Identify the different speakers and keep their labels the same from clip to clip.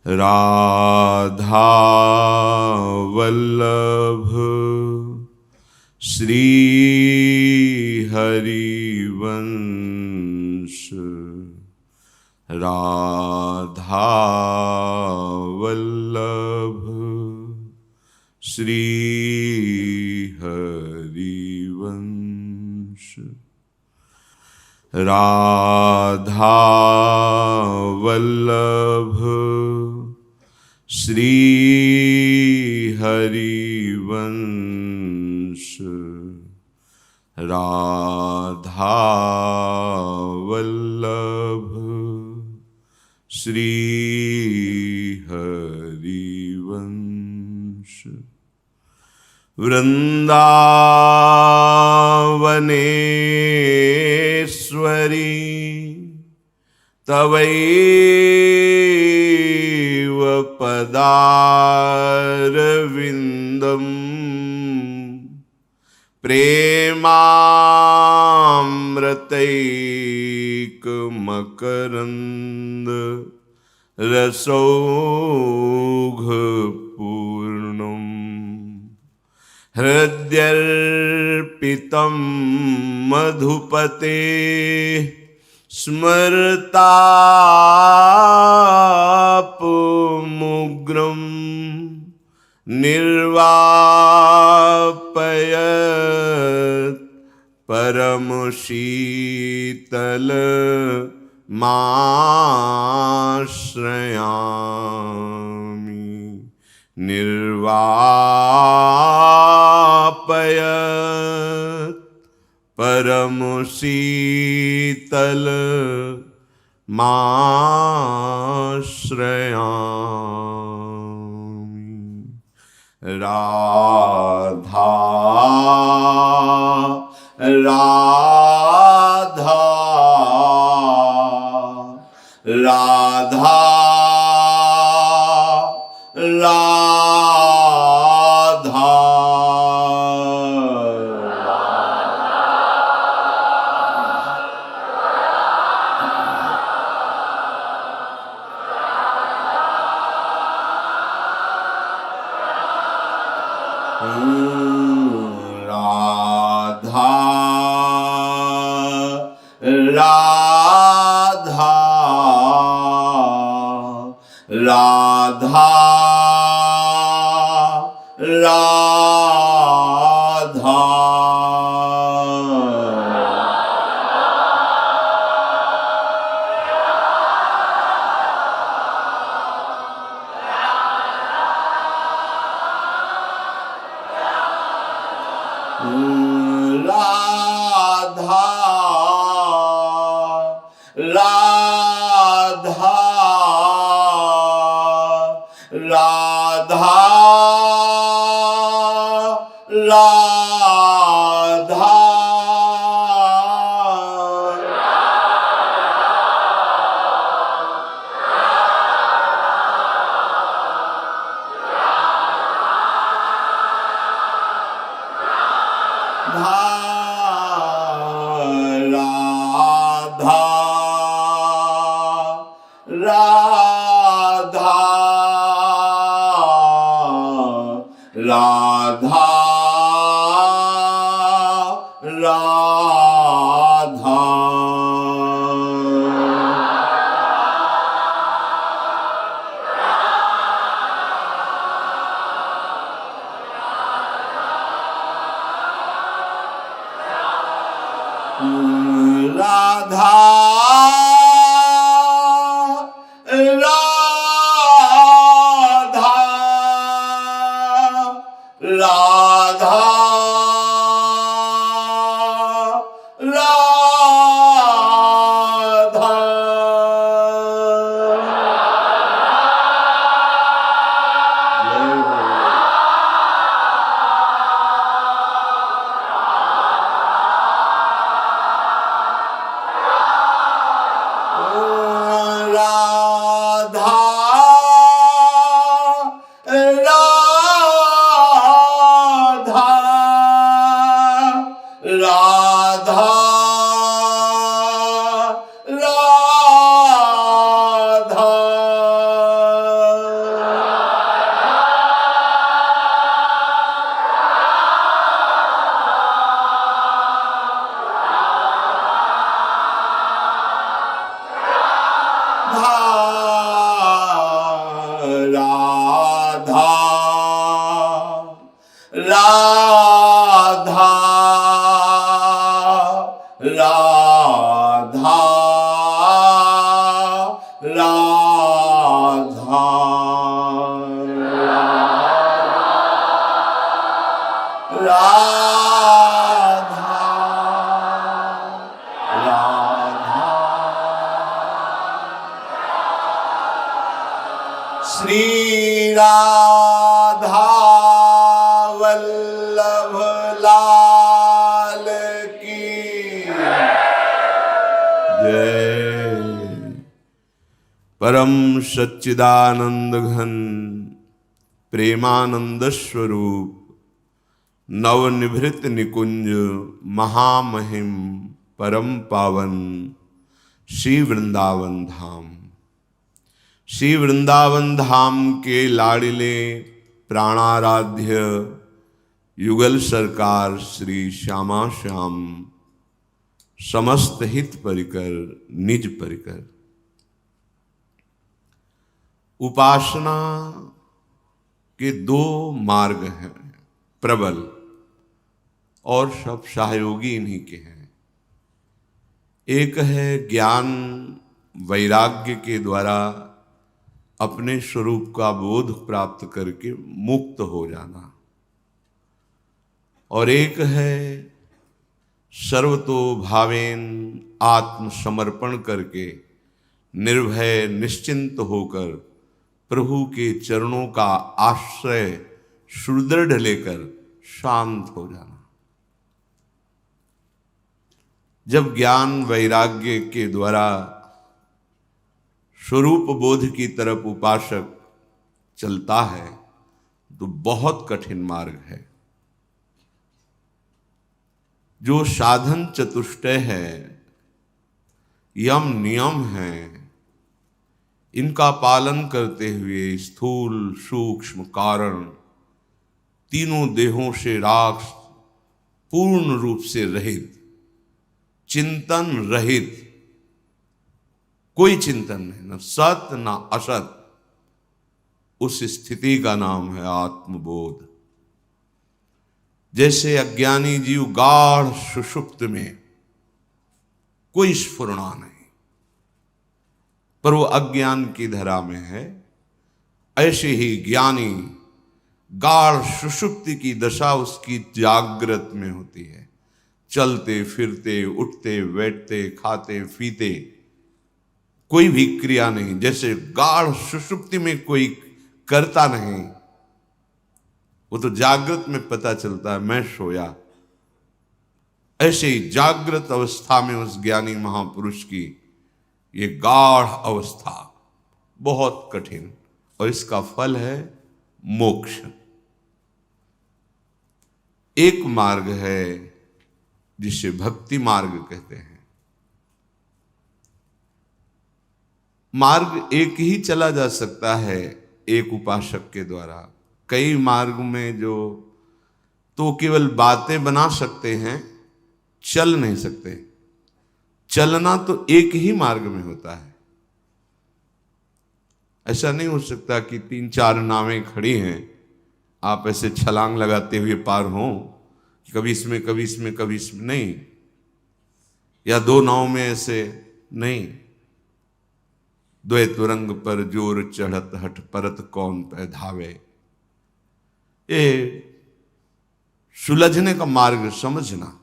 Speaker 1: राधा वल्लभ श्री हरिवंश। राधा वल्लभ श्री हरिवंश। राधा वल्लभ श्री हरिवंश। राधा वल्लभ श्री हरिवंश। वृंदावनेश्वरी तवैव पदारविन्दं प्रेमामृतैकमकरन्द रसौघपूर्णम्। हृद्यर्पितं मधुपते स्मरतापमुग्रं निर्वापयत् परमशीतलमाश्रयामि। निर्वापयत् परमशीतलमाश्रयामि। राधा राधा राधा राधा। राधा राधा राधा राधा। राधा राधा राधा राधा। राधा राधा राधा राधा राधा राधा राधा श्री राधा वल्लभ लाल की जय। परम सच्चिदानंद घन प्रेमानंद स्वरूप नवनिभृत निकुंज महामहिम परम पावन श्री वृंदावन धाम। श्री वृंदावन धाम के लाडिले प्राणाराध्य युगल सरकार श्री श्यामा श्याम समस्त हित परिकर निज परिकर। उपासना के दो मार्ग हैं प्रबल, और सब सहयोगी इन्हीं के हैं। एक है ज्ञान वैराग्य के द्वारा अपने स्वरूप का बोध प्राप्त करके मुक्त हो जाना, और एक है सर्वतो भावेन आत्मसमर्पण करके निर्भय निश्चिंत होकर प्रभु के चरणों का आश्रय सुदृढ़ लेकर शांत हो जाना। जब ज्ञान वैराग्य के द्वारा स्वरूप बोध की तरफ उपासक चलता है तो बहुत कठिन मार्ग है। जो साधन चतुष्टय है, यम नियम है, इनका पालन करते हुए स्थूल सूक्ष्म कारण तीनों देहों से राख पूर्ण रूप से रहित, चिंतन रहित, कोई चिंतन नहीं, न सत न असत, उस स्थिति का नाम है आत्मबोध। जैसे अज्ञानी जीव गाढ़ सुषुप्त में कोई स्फुरणा नहीं, पर वो अज्ञान की धरा में है, ऐसे ही ज्ञानी गाढ़ सुषुप्ति की दशा उसकी जागृत में होती है। चलते फिरते उठते बैठते खाते पीते कोई भी क्रिया नहीं, जैसे गाढ़ सुषुप्ति में कोई करता नहीं, वो तो जागृत में पता चलता है मैं सोया। ऐसे ही जागृत अवस्था में उस ज्ञानी महापुरुष की ये गाढ़ अवस्था बहुत कठिन, और इसका फल है मोक्ष। एक मार्ग है जिसे भक्ति मार्ग कहते हैं। मार्ग एक ही चला जा सकता है एक उपासक के द्वारा। कई मार्ग में जो तो केवल बातें बना सकते हैं, चल नहीं सकते। चलना तो एक ही मार्ग में होता है। ऐसा नहीं हो सकता कि 3-4 नावें खड़ी हैं, आप ऐसे छलांग लगाते हुए पार हों, कभी इसमें कभी इसमें कभी इसमें, नहीं। या 2 नाव में ऐसे नहीं। द्वै तुरंग पर जोर चढ़त हठ परत कौन पै धावे। ये सुलझने का मार्ग समझना।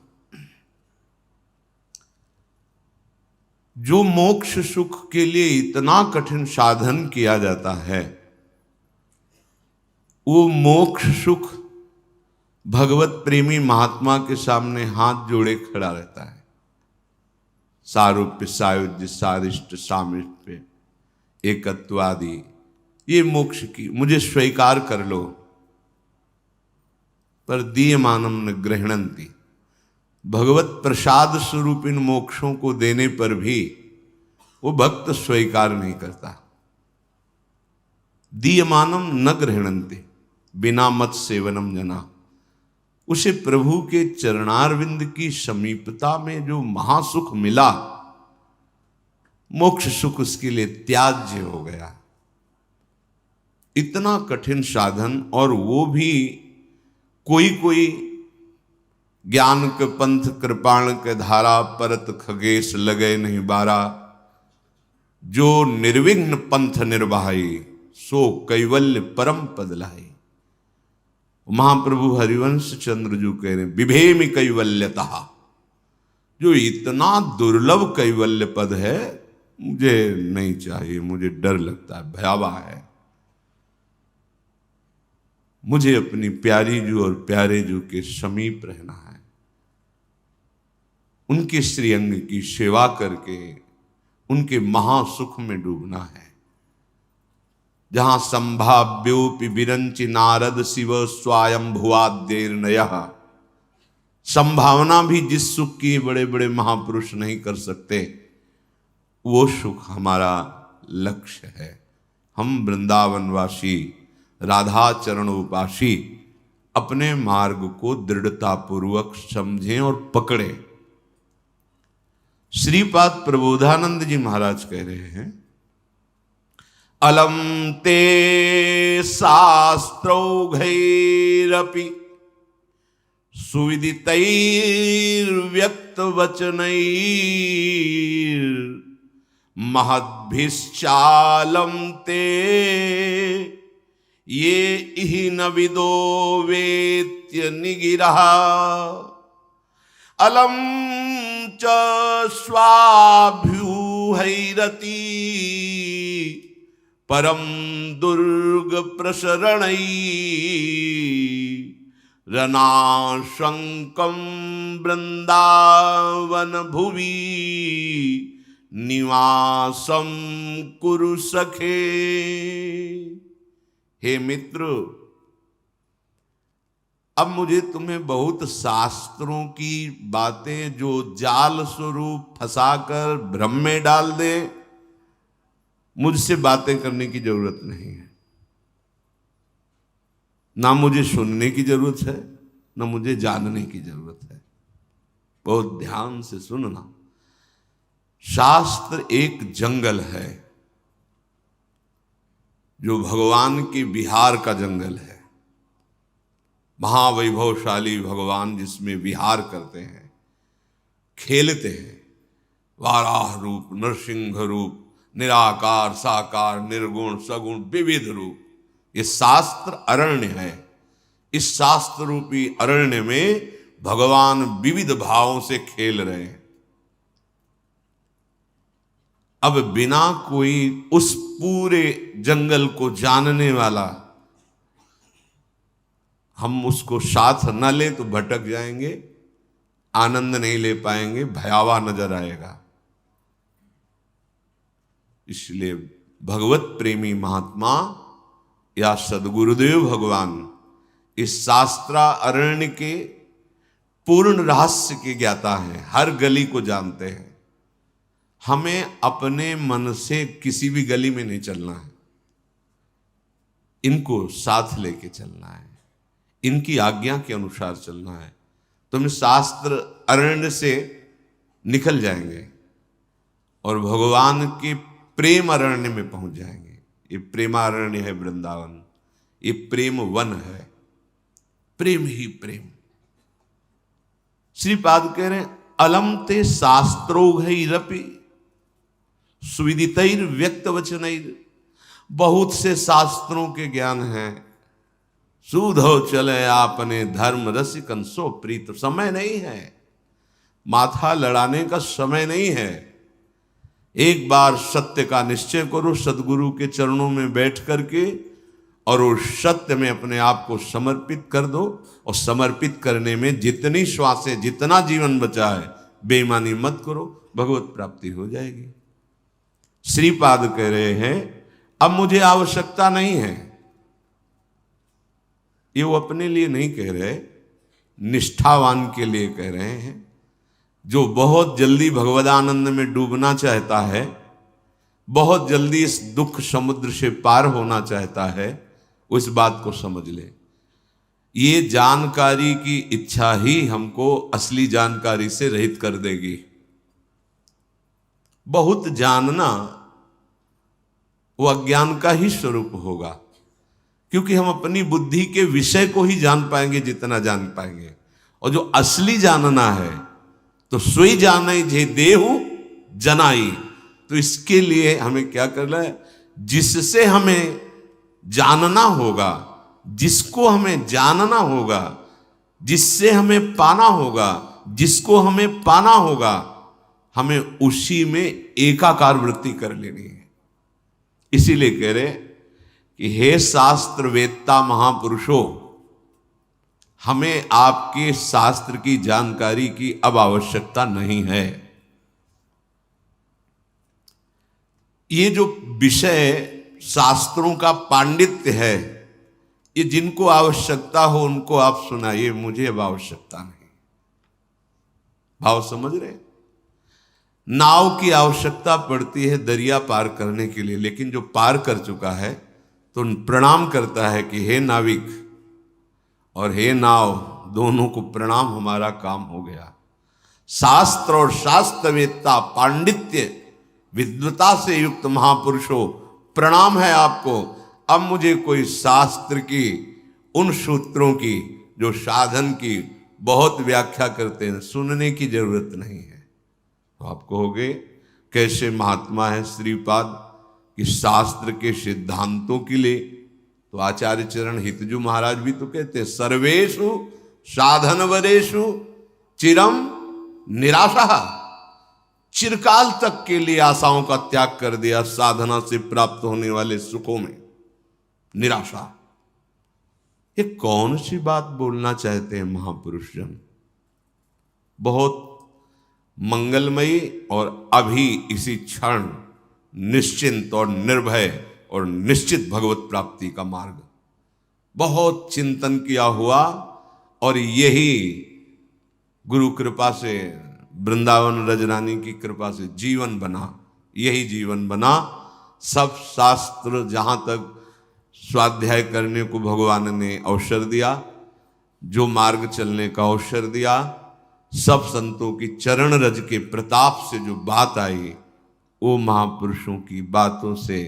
Speaker 1: जो मोक्ष सुख के लिए इतना कठिन साधन किया जाता है, वो मोक्ष सुख भगवत प्रेमी महात्मा के सामने हाथ जोड़े खड़ा रहता है। सारूप्य सायुज्य सारिष्ट सामिप्य एकत्वादि, ये मोक्ष की मुझे स्वीकार कर लो, पर दीयमानम न गृह्णन्ति। भगवत प्रसाद स्वरूप इन मोक्षों को देने पर भी वो भक्त स्वीकार नहीं करता। दीयमानम न गृह्णन्ति बिना मत सेवनम जना। उसे प्रभु के चरणारविंद की समीपता में जो महासुख मिला, मोक्ष सुख उसके लिए त्याज्य हो गया। इतना कठिन साधन, और वो भी कोई कोई ज्ञान के पंथ कृपाण के धारा परत खगेश लगे नहीं बारा, जो निर्विघ्न पंथ निर्वाही सो कैवल्य परम पद लाई। महाप्रभु हरिवंश चंद्र जो कह रहे विभेमि कैवल्यतः, जो इतना दुर्लभ कैवल्य पद है मुझे नहीं चाहिए, मुझे डर लगता है, भयावह है। मुझे अपनी प्यारी जू और प्यारे जू के समीप रहना है, उनके श्रीअंग की सेवा करके उनके महासुख में डूबना है। जहां संभाव्योपि विरंचि नारद शिव स्वयं भुवाद्यर्नयः, संभावना भी जिस सुख की बड़े बड़े महापुरुष नहीं कर सकते, वो सुख हमारा लक्ष्य है। हम वृंदावनवासी राधा चरणोपासी अपने मार्ग को दृढ़ता पूर्वक समझें और पकड़ें। श्रीपाद प्रबोधानंद जी महाराज कह रहे हैं, अलम ते शास्त्रौघैरपि सुविदितैर्व्यक्तवचनैर् महद्भिश्चालं ते ये इहि न विदो वेत्य निगिरः। अलम च स्वाभ्यूहैरति परम दुर्ग प्रसरणै रनाशंकं वृंदावन भुवि निवासम कुरु सखे। हे मित्र, अब मुझे तुम्हें बहुत शास्त्रों की बातें जो जाल स्वरूप फंसाकर भ्रम में डाल दे, मुझसे बातें करने की जरूरत नहीं है। ना मुझे सुनने की जरूरत है, ना मुझे जानने की जरूरत है। बहुत ध्यान से सुनना। शास्त्र एक जंगल है, जो भगवान के विहार का जंगल है। महावैभवशाली भगवान जिसमें विहार करते हैं, खेलते हैं। वाराह रूप, नरसिंह रूप, निराकार, साकार, निर्गुण, सगुण, विविध रूप। ये शास्त्र अरण्य है। इस शास्त्र रूपी अरण्य में भगवान विविध भावों से खेल रहे हैं। अब बिना कोई उस पूरे जंगल को जानने वाला हम उसको साथ न ले तो भटक जाएंगे, आनंद नहीं ले पाएंगे, भयावह नजर आएगा। इसलिए भगवत प्रेमी महात्मा या सदगुरुदेव भगवान इस शास्त्रा अरण्य के पूर्ण रहस्य के ज्ञाता हैं, हर गली को जानते हैं। हमें अपने मन से किसी भी गली में नहीं चलना है, इनको साथ लेके चलना है, इनकी आज्ञा के अनुसार चलना है। तो हम शास्त्र अरण्य से निकल जाएंगे और भगवान के प्रेम अरण्य में पहुंच जाएंगे। ये प्रेमारण्य है वृंदावन, ये प्रेम वन है, प्रेम ही प्रेम। श्रीपाद कह रहे हैं, अलम ते शास्त्रोघैरपि सुविदितैर व्यक्त वचनैर। बहुत से शास्त्रों के ज्ञान हैं, सूधो चले आपने धर्म रसिकन सो प्रीत। समय नहीं है, माथा लड़ाने का समय नहीं है। एक बार सत्य का निश्चय करो सदगुरु के चरणों में बैठ करके, और उस सत्य में अपने आप को समर्पित कर दो। और समर्पित करने में जितनी श्वासें, जितना जीवन बचा है, बेईमानी मत करो, भगवत प्राप्ति हो जाएगी। श्रीपाद कह रहे हैं, अब मुझे आवश्यकता नहीं है। ये वो अपने लिए नहीं कह रहे, निष्ठावान के लिए कह रहे हैं। जो बहुत जल्दी भगवदानंद में डूबना चाहता है, बहुत जल्दी इस दुख समुद्र से पार होना चाहता है, वो इस बात को समझ ले। ये जानकारी की इच्छा ही हमको असली जानकारी से रहित कर देगी। बहुत जानना वो अज्ञान का ही स्वरूप होगा। क्योंकि हम अपनी बुद्धि के विषय को ही जान पाएंगे जितना जान पाएंगे, और जो असली जानना है तो सोई जाने जे देहु जनाई। तो इसके लिए हमें क्या करना है, जिससे हमें जानना होगा, जिसको हमें जानना होगा, जिससे हमें पाना होगा, जिसको हमें पाना होगा, हमें उसी में एकाकार वृत्ति कर लेनी है। इसीलिए कह रहे कि हे शास्त्र वेत्ता महापुरुषों, हमें आपके शास्त्र की जानकारी की अब आवश्यकता नहीं है। ये जो विषय शास्त्रों का पांडित्य है, ये जिनको आवश्यकता हो उनको आप सुनाइए, मुझे अब आवश्यकता नहीं। भाव समझ रहे? नाव की आवश्यकता पड़ती है दरिया पार करने के लिए, लेकिन जो पार कर चुका है तो प्रणाम करता है कि हे नाविक और हे नाव, दोनों को प्रणाम, हमारा काम हो गया। शास्त्र और शास्त्रवेत्ता, पांडित्य विद्वता से युक्त महापुरुषों, प्रणाम है आपको। अब मुझे कोई शास्त्र की उन सूत्रों की जो साधन की बहुत व्याख्या करते हैं सुनने की जरूरत नहीं है। तो आप कहोगे कैसे महात्मा है श्रीपाद कि शास्त्र के सिद्धांतों के लिए, तो आचार्य चरण हितजू महाराज भी तो कहते हैं सर्वेषु साधन वरेषु चिरम निराशा। चिरकाल तक के लिए आशाओं का त्याग कर दिया, साधना से प्राप्त होने वाले सुखों में निराशा। ये कौन सी बात बोलना चाहते हैं महापुरुष जन? बहुत मंगलमयी और अभी इसी क्षण निश्चिंत और निर्भय और निश्चित भगवत प्राप्ति का मार्ग बहुत चिंतन किया हुआ, और यही गुरु कृपा से, वृंदावन रजरानी की कृपा से जीवन बना, यही जीवन बना। सब शास्त्र जहाँ तक स्वाध्याय करने को भगवान ने अवसर दिया, जो मार्ग चलने का अवसर दिया, सब संतों की चरण रज के प्रताप से जो बात आई, वो महापुरुषों की बातों से,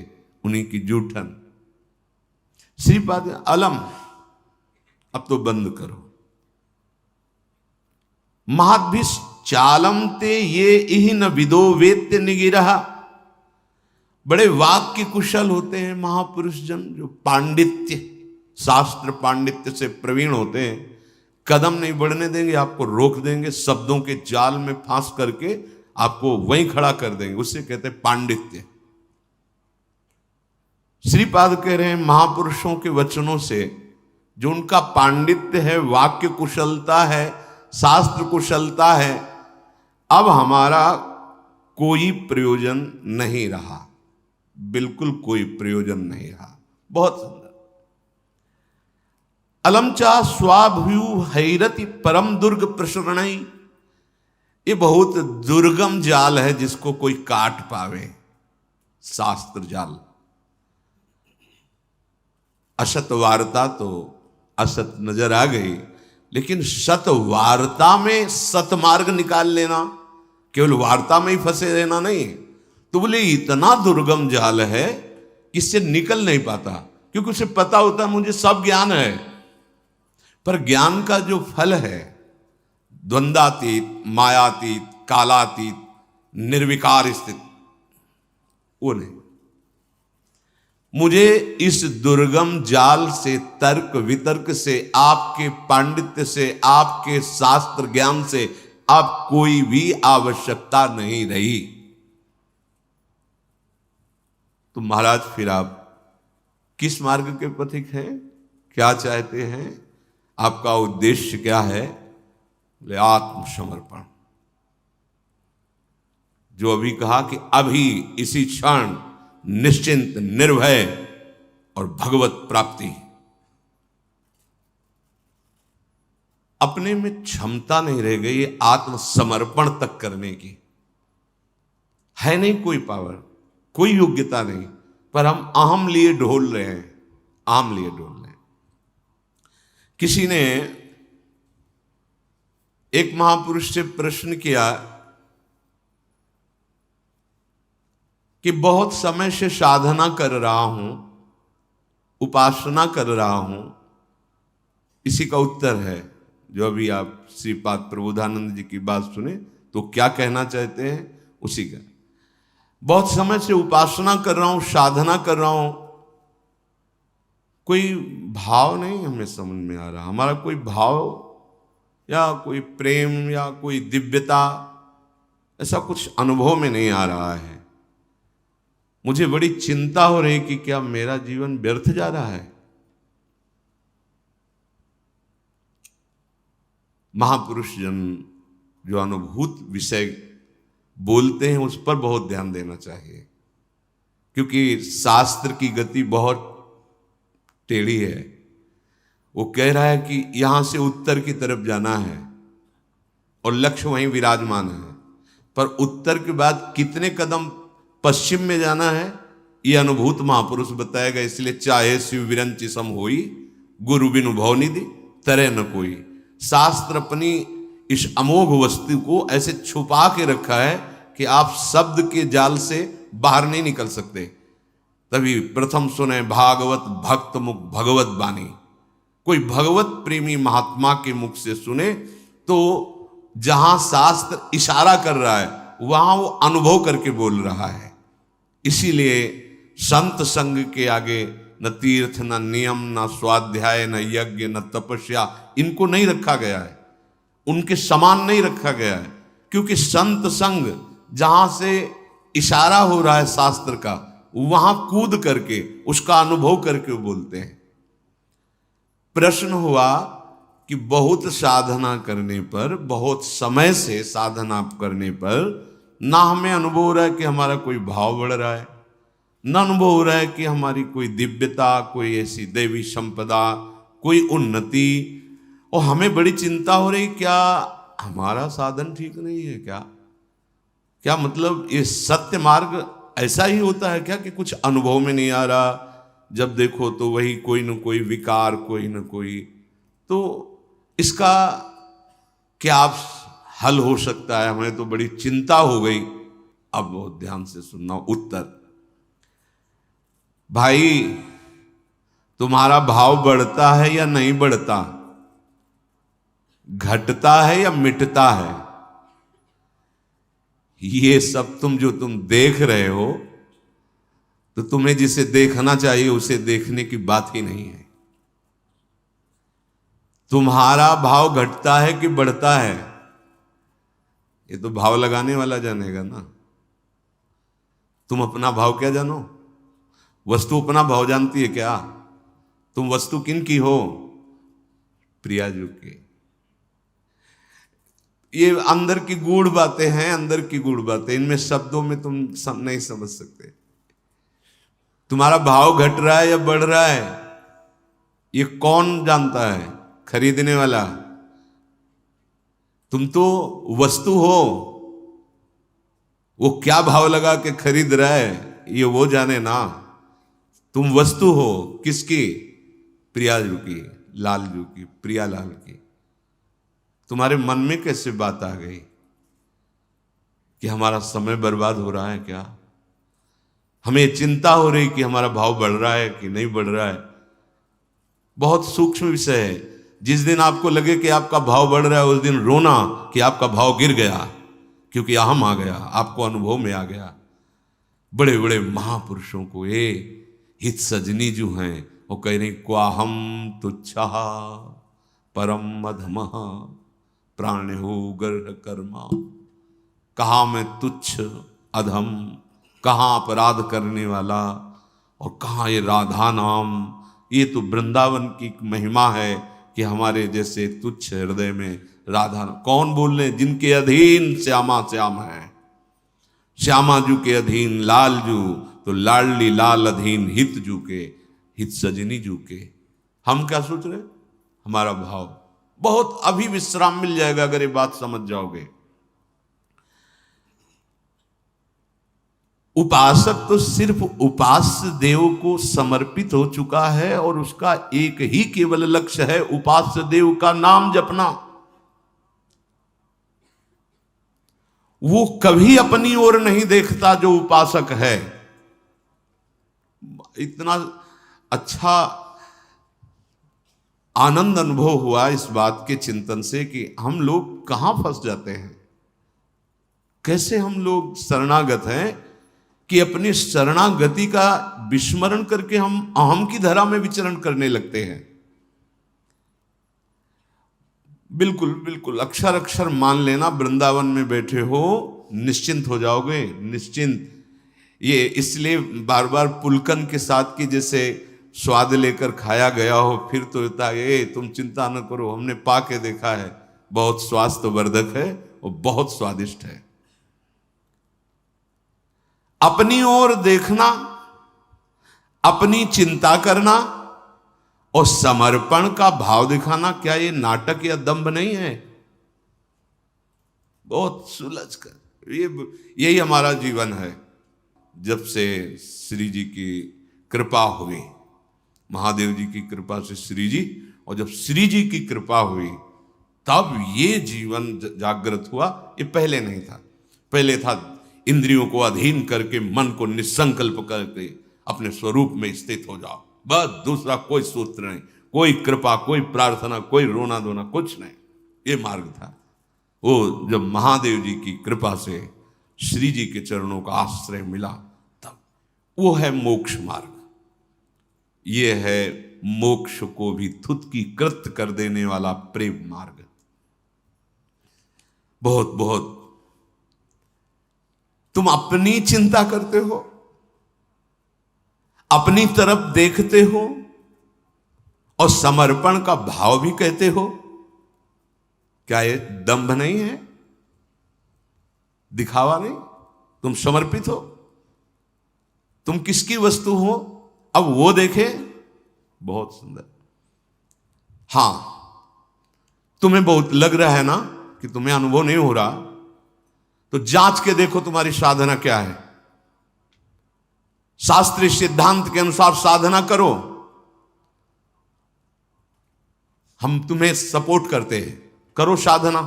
Speaker 1: उन्हीं की जूठन। श्रीपाद अलम अब तो बंद करो। महद्भिष चालम ते ये इहि न विदो वेत्य निगिरहा। बड़े वाक्य कुशल होते हैं महापुरुष जन, जो पांडित्य, शास्त्र पांडित्य से प्रवीण होते हैं। कदम नहीं बढ़ने देंगे, आपको रोक देंगे, शब्दों के जाल में फांस करके आपको वहीं खड़ा कर देंगे, उससे कहते हैं पांडित्य। श्रीपाद कह रहे हैं महापुरुषों के वचनों से जो उनका पांडित्य है, वाक्य कुशलता है, शास्त्र कुशलता है, अब हमारा कोई प्रयोजन नहीं रहा, बिल्कुल कोई प्रयोजन नहीं रहा। बहुत सुंदर। अलमचा स्वाभ्यू हैरति परम दुर्ग प्रसरणई। ये बहुत दुर्गम जाल है जिसको कोई काट पावे, शास्त्र जाल। असत वार्ता तो असत नजर आ गई, लेकिन सत वार्ता में सतमार्ग निकाल लेना, केवल वार्ता में ही फंसे रहना नहीं। तो बोले इतना दुर्गम जाल है कि इससे निकल नहीं पाता, क्योंकि उसे पता होता है मुझे सब ज्ञान है, पर ज्ञान का जो फल है द्वंद्वातीत, मायातीत, कालातीत, निर्विकार स्थित, वो नहीं। मुझे इस दुर्गम जाल से, तर्क वितर्क से, आपके पांडित्य से, आपके शास्त्र ज्ञान से अब कोई भी आवश्यकता नहीं रही। तो महाराज फिर आप किस मार्ग के पथिक हैं? क्या चाहते हैं? आपका उद्देश्य क्या है? बोले आत्मसमर्पण। जो अभी कहा कि अभी इसी क्षण निश्चिंत, निर्भय और भगवत प्राप्ति। अपने में क्षमता नहीं रह गई ये आत्मसमर्पण तक करने की, है नहीं कोई पावर, कोई योग्यता नहीं, पर हम अहम लिए ढोल रहे हैं, अहम लिए ढोल रहे हैं। किसी ने एक महापुरुष से प्रश्न किया कि बहुत समय से साधना कर रहा हूं, उपासना कर रहा हूं, इसी का उत्तर है जो अभी आप श्रीपाद प्रबोधानंद जी की बात सुने तो क्या कहना चाहते हैं उसी का। बहुत समय से उपासना कर रहा हूं, साधना कर रहा हूं, कोई भाव नहीं हमें समझ में आ रहा, हमारा कोई भाव या कोई प्रेम या कोई दिव्यता ऐसा कुछ अनुभव में नहीं आ रहा है। मुझे बड़ी चिंता हो रही कि क्या मेरा जीवन व्यर्थ जा रहा है। महापुरुष जन जो अनुभूत विषय बोलते हैं उस पर बहुत ध्यान देना चाहिए, क्योंकि शास्त्र की गति बहुत टेढ़ी है। वो कह रहा है कि यहां से उत्तर की तरफ जाना है और लक्ष्य वहीं विराजमान है, पर उत्तर के बाद कितने कदम पश्चिम में जाना है ये अनुभूत महापुरुष बताएगा। इसलिए चाहे शिव विरंचि सम होई, गुरु बिनु भव निधि तरह न कोई। शास्त्र अपनी इस अमोघ वस्तु को ऐसे छुपा के रखा है कि आप शब्द के जाल से बाहर नहीं निकल सकते। तभी प्रथम सुने भागवत भक्त मुख भगवत बानी। कोई भगवत प्रेमी महात्मा के मुख से सुने तो जहां शास्त्र इशारा कर रहा है वहां वो अनुभव करके बोल रहा है। इसीलिए संत संग के आगे न तीर्थ न नियम न स्वाध्याय न यज्ञ न तपस्या इनको नहीं रखा गया है, उनके समान नहीं रखा गया है, क्योंकि संत संग जहां से इशारा हो रहा है शास्त्र का वहां कूद करके उसका अनुभव करके बोलते हैं। प्रश्न हुआ कि बहुत साधना करने पर, बहुत समय से साधना करने पर ना हमें अनुभव हो रहा है कि हमारा कोई भाव बढ़ रहा है, न अनुभव हो रहा है कि हमारी कोई दिव्यता, कोई ऐसी देवी संपदा, कोई उन्नति, और हमें बड़ी चिंता हो रही क्या हमारा साधन ठीक नहीं है क्या? क्या मतलब ये सत्य मार्ग ऐसा ही होता है क्या कि कुछ अनुभव में नहीं आ रहा, जब देखो तो वही कोई न कोई विकार, कोई न कोई। तो इसका क्या हल हो सकता है? हमें तो बड़ी चिंता हो गई। अब बहुत ध्यान से सुनना उत्तर। भाई तुम्हारा भाव बढ़ता है या नहीं बढ़ता, घटता है या मिटता है, ये सब तुम देख रहे हो तो तुम्हें जिसे देखना चाहिए उसे देखने की बात ही नहीं है। तुम्हारा भाव घटता है कि बढ़ता है ये तो भाव लगाने वाला जानेगा ना। तुम अपना भाव क्या जानो? वस्तु अपना भाव जानती है क्या? तुम वस्तु किन की हो? प्रियाजू की। ये अंदर की गूढ़ बातें हैं, अंदर की गूढ़ बातें, इनमें शब्दों में तुम नहीं समझ सकते। तुम्हारा भाव घट रहा है या बढ़ रहा है ये कौन जानता है? खरीदने वाला। तुम तो वस्तु हो, वो क्या भाव लगा के खरीद रहा है ये वो जाने ना। तुम वस्तु हो किसकी? प्रियाजू की, लालजू की, प्रियालाल की। तुम्हारे मन में कैसे बात आ गई कि हमारा समय बर्बाद हो रहा है क्या? हमें चिंता हो रही कि हमारा भाव बढ़ रहा है कि नहीं बढ़ रहा है। बहुत सूक्ष्म विषय है। जिस दिन आपको लगे कि आपका भाव बढ़ रहा है उस दिन रोना कि आपका भाव गिर गया, क्योंकि अहम आ गया, आपको अनुभव में आ गया। बड़े बड़े महापुरुषों को ये हित सजनी जो हैं वो कह रहे क्वाहम तुच्छा परम अधमः प्राणेहु गर्ह कर्मा। कहाँ मैं तुच्छ अधम, कहाँ अपराध करने वाला, और कहाँ ये राधा नाम। ये तो वृंदावन की महिमा है कि हमारे जैसे तुच्छ हृदय में राधा। कौन बोल रहे? जिनके अधीन श्यामा श्याम है, श्यामा जू के अधीन लाल जू, तो लाडली लाल अधीन हित जू के, हित सजनी जू के। हम क्या सोच रहे? हमारा भाव बहुत अभी विश्राम मिल जाएगा अगर ये बात समझ जाओगे। उपासक तो सिर्फ उपास्य देव को समर्पित हो चुका है और उसका एक ही केवल लक्ष्य है उपास्य देव का नाम जपना। वो कभी अपनी ओर नहीं देखता जो उपासक है। इतना अच्छा आनंद अनुभव हुआ इस बात के चिंतन से कि हम लोग कहाँ फंस जाते हैं, कैसे हम लोग शरणागत हैं कि अपनी शरणागति का विस्मरण करके हम अहम की धरा में विचरण करने लगते हैं। बिल्कुल बिल्कुल अक्षर अक्षर मान लेना, वृंदावन में बैठे हो निश्चिंत हो जाओगे, निश्चिंत। ये इसलिए बार बार पुलकन के साथ की जैसे स्वाद लेकर खाया गया हो, फिर तो होता है तुम चिंता न करो, हमने पा के देखा है, बहुत स्वास्थ्यवर्धक है और बहुत स्वादिष्ट है। अपनी ओर देखना, अपनी चिंता करना और समर्पण का भाव दिखाना, क्या ये नाटक या दंभ नहीं है? बहुत सुलझ कर यही हमारा जीवन है। जब से श्री जी की कृपा हुई, महादेव जी की कृपा से श्री जी, और जब श्री जी की कृपा हुई तब ये जीवन जागृत हुआ। ये पहले नहीं था। पहले था इंद्रियों को अधीन करके मन को निसंकल्प करके अपने स्वरूप में स्थित हो जाओ, बस दूसरा कोई सूत्र नहीं, कोई कृपा, कोई प्रार्थना, कोई रोना धोना, कुछ नहीं। ये मार्ग था। वो जब महादेव जी की कृपा से श्री जी के चरणों का आश्रय मिला तब वो है मोक्ष मार्ग। ये है मोक्ष को भी थुतकी कृत कर देने वाला प्रेम मार्ग। बहुत बहुत तुम अपनी चिंता करते हो, अपनी तरफ देखते हो और समर्पण का भाव भी कहते हो। क्या ये दंभ नहीं है, दिखावा नहीं? तुम समर्पित हो, तुम किसकी वस्तु हो, अब वो देखे। बहुत सुंदर। हां, तुम्हें बहुत लग रहा है ना कि तुम्हें अनुभव नहीं हो रहा, तो जांच के देखो तुम्हारी साधना क्या है। शास्त्रीय सिद्धांत के अनुसार साधना करो, हम तुम्हें सपोर्ट करते हैं, करो साधना।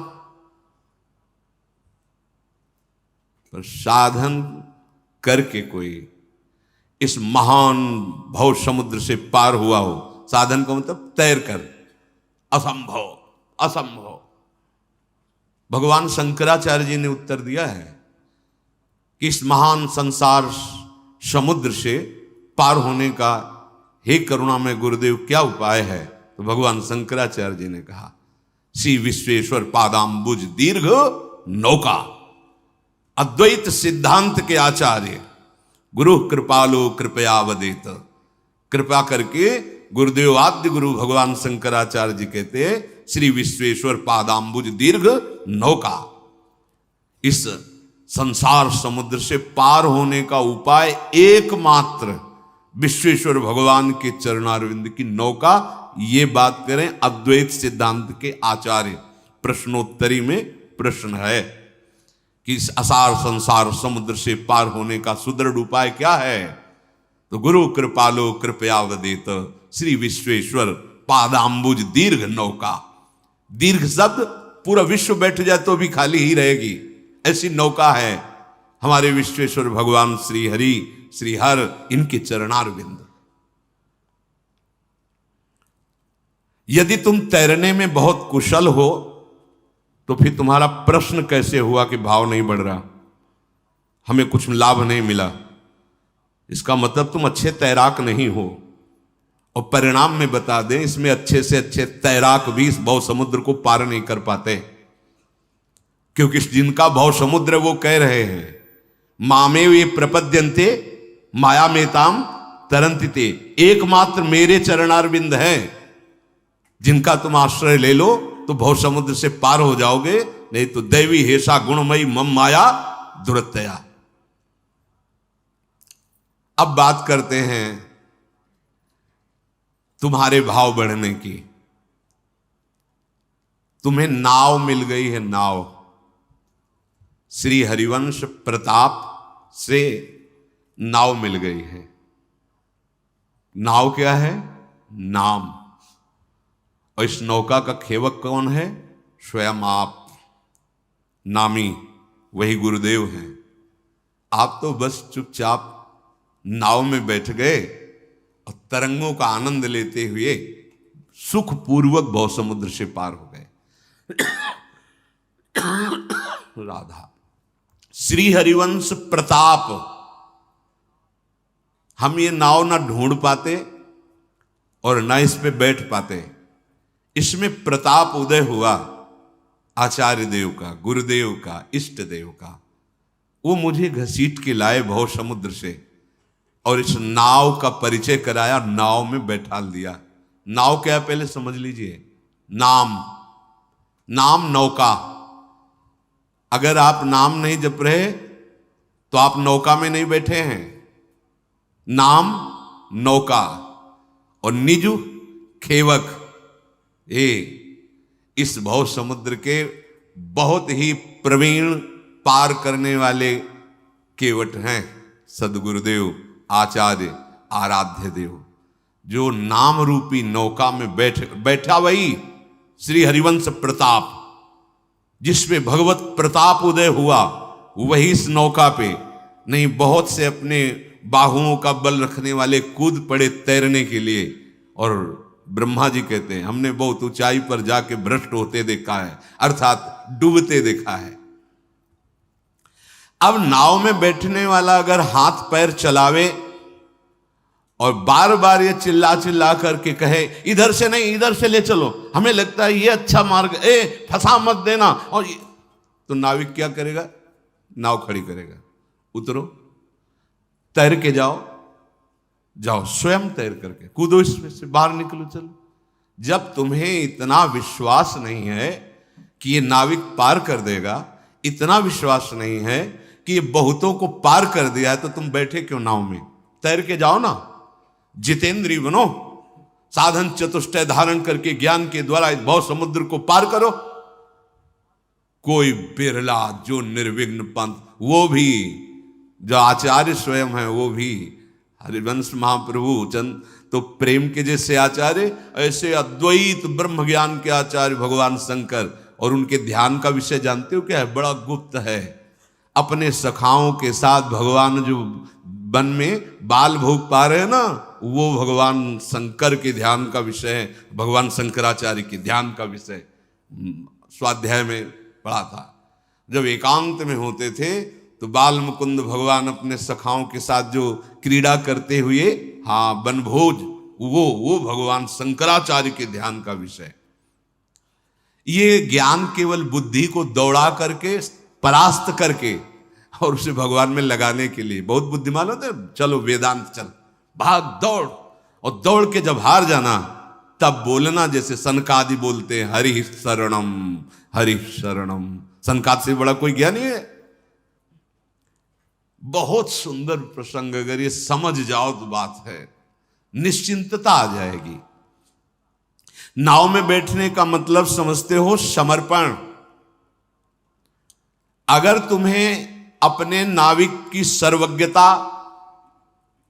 Speaker 1: पर साधन करके कोई इस महान भव समुद्र से पार हुआ हो, साधन का मतलब तैर कर, असंभव असंभव। भगवान शंकराचार्य जी ने उत्तर दिया है कि इस महान संसार समुद्र से पार होने का हे करुणा में गुरुदेव क्या उपाय है? तो भगवान शंकराचार्य जी ने कहा, श्री विश्वेश्वर पादाम्बुज दीर्घ नौका। अद्वैत सिद्धांत के आचार्य गुरु कृपालो कृपया वदेत। कृपा करके गुरुदेव आद्य गुरु भगवान शंकराचार्य जी कहते हैं, श्री विश्वेश्वर पादाम्बुज दीर्घ नौका। इस संसार समुद्र से पार होने का उपाय एकमात्र विश्वेश्वर भगवान के चरणारविंद की नौका। ये बात करें अद्वैत सिद्धांत के आचार्य। प्रश्नोत्तरी में प्रश्न है कि इस असार संसार समुद्र से पार होने का सुदृढ़ उपाय क्या है? तो गुरु कृपालो कृपया वदेत, श्री विश्वेश्वर पादाम्बुज दीर्घ नौका। दीर्घ शब्द पूरा विश्व बैठ जाए तो भी खाली ही रहेगी, ऐसी नौका है हमारे विश्वेश्वर भगवान श्री हरि श्री हर, इनके चरणारविंद। यदि तुम तैरने में बहुत कुशल हो तो फिर तुम्हारा प्रश्न कैसे हुआ कि भाव नहीं बढ़ रहा, हमें कुछ लाभ नहीं मिला? इसका मतलब तुम अच्छे तैराक नहीं हो। और परिणाम में बता दें, इसमें अच्छे से अच्छे तैराक भी इस भव समुद्र को पार नहीं कर पाते, क्योंकि जिनका भव समुद्र वो कह रहे हैं, मामे वे प्रपद्यन्ते माया मेताम तरंतिते। एकमात्र मेरे चरणारविंद हैं, जिनका तुम आश्रय ले लो तो भव समुद्र से पार हो जाओगे, नहीं तो दैवी हेषा गुणमयी मम माया दुरतया। अब बात करते हैं तुम्हारे भाव बढ़ने की। तुम्हें नाव मिल गई है, नाव। श्री हरिवंश प्रताप से नाव मिल गई है। नाव क्या है? नाम। और इस नौका का खेवक कौन है? स्वयं आप, नामी वही गुरुदेव हैं। आप तो बस चुपचाप नाव में बैठ गए और तरंगों का आनंद लेते हुए सुखपूर्वक भव समुद्र से पार हो गए। राधा श्री हरिवंश प्रताप, हम ये नाव ना ढूंढ पाते और ना इस पे बैठ पाते। इसमें प्रताप उदय हुआ आचार्य देव का, गुरुदेव का, इष्ट देव का। वो मुझे घसीट के लाए भव समुद्र से और इस नाव का परिचय कराया, नाव में बैठा दिया। नाव क्या है पहले समझ लीजिए। नाम, नाम नौका। अगर आप नाम नहीं जप रहे तो आप नौका में नहीं बैठे हैं। नाम नौका और निजु खेवक, ये इस भव समुद्र के बहुत ही प्रवीण पार करने वाले केवट हैं सदगुरुदेव, आचार्य, आराध्य देव। जो नाम रूपी नौका में बैठा वही श्री हरिवंश प्रताप, जिसमें भगवत प्रताप उदय हुआ, वही इस नौका पे नहीं। बहुत से अपने बाहुओं का बल रखने वाले कूद पड़े तैरने के लिए, और ब्रह्मा जी कहते हैं हमने बहुत ऊंचाई पर जाके भ्रष्ट होते देखा है, अर्थात डूबते देखा है। अब नाव में बैठने वाला अगर हाथ पैर चलावे और बार बार ये चिल्ला चिल्ला करके कहे इधर से नहीं इधर से ले चलो, हमें लगता है ये अच्छा मार्ग, फंसा मत देना, और तो नाविक क्या करेगा? नाव खड़ी करेगा, उतरो, तैर के जाओ, जाओ स्वयं तैर करके कूदो, इसमें से बाहर निकलो, चलो। जब तुम्हें इतना विश्वास नहीं है कि ये नाविक पार कर देगा, इतना विश्वास नहीं है कि ये बहुतों को पार कर दिया है, तो तुम बैठे क्यों नाव में? तैर के जाओ ना, जितेंद्रीय बनो, साधन चतुष्टय धारण करके ज्ञान के द्वारा इस भव समुद्र को पार करो। कोई बिरला जो निर्विघ्न पंथ, वो भी जो आचार्य स्वयं है, वो भी हरिवंश महाप्रभु चंद तो प्रेम के जैसे आचार्य, ऐसे अद्वैत ब्रह्म ज्ञान के आचार्य भगवान शंकर। और उनके ध्यान का विषय जानते हो क्या है? बड़ा गुप्त है। अपने सखाओं के साथ भगवान जो वन में बाल भोग पा रहे हैं ना, वो भगवान शंकर के ध्यान का विषय है, भगवान शंकराचार्य के ध्यान का विषय। स्वाध्याय में पढ़ा था, जब एकांत में होते थे तो बाल मुकुंद भगवान अपने सखाओं के साथ जो क्रीड़ा करते हुए, हाँ वनभोज, वो भगवान शंकराचार्य के ध्यान का विषय। ये ज्ञान केवल बुद्धि को दौड़ा करके, परास्त करके और उसे भगवान में लगाने के लिए। बहुत बुद्धिमान होते हैं, चलो वेदांत चल, भाग दौड़, और दौड़ के जब हार जाना तब बोलना जैसे सनकादि बोलते हैं, हरि शरणम हरि शरणम। सनकाद से बड़ा कोई ज्ञानी है? बहुत सुंदर प्रसंग, अगर ये समझ जाओ तो बात है, निश्चिंतता आ जाएगी। नाव में बैठने का मतलब समझते हो? समर्पण। अगर तुम्हें अपने नाविक की सर्वज्ञता,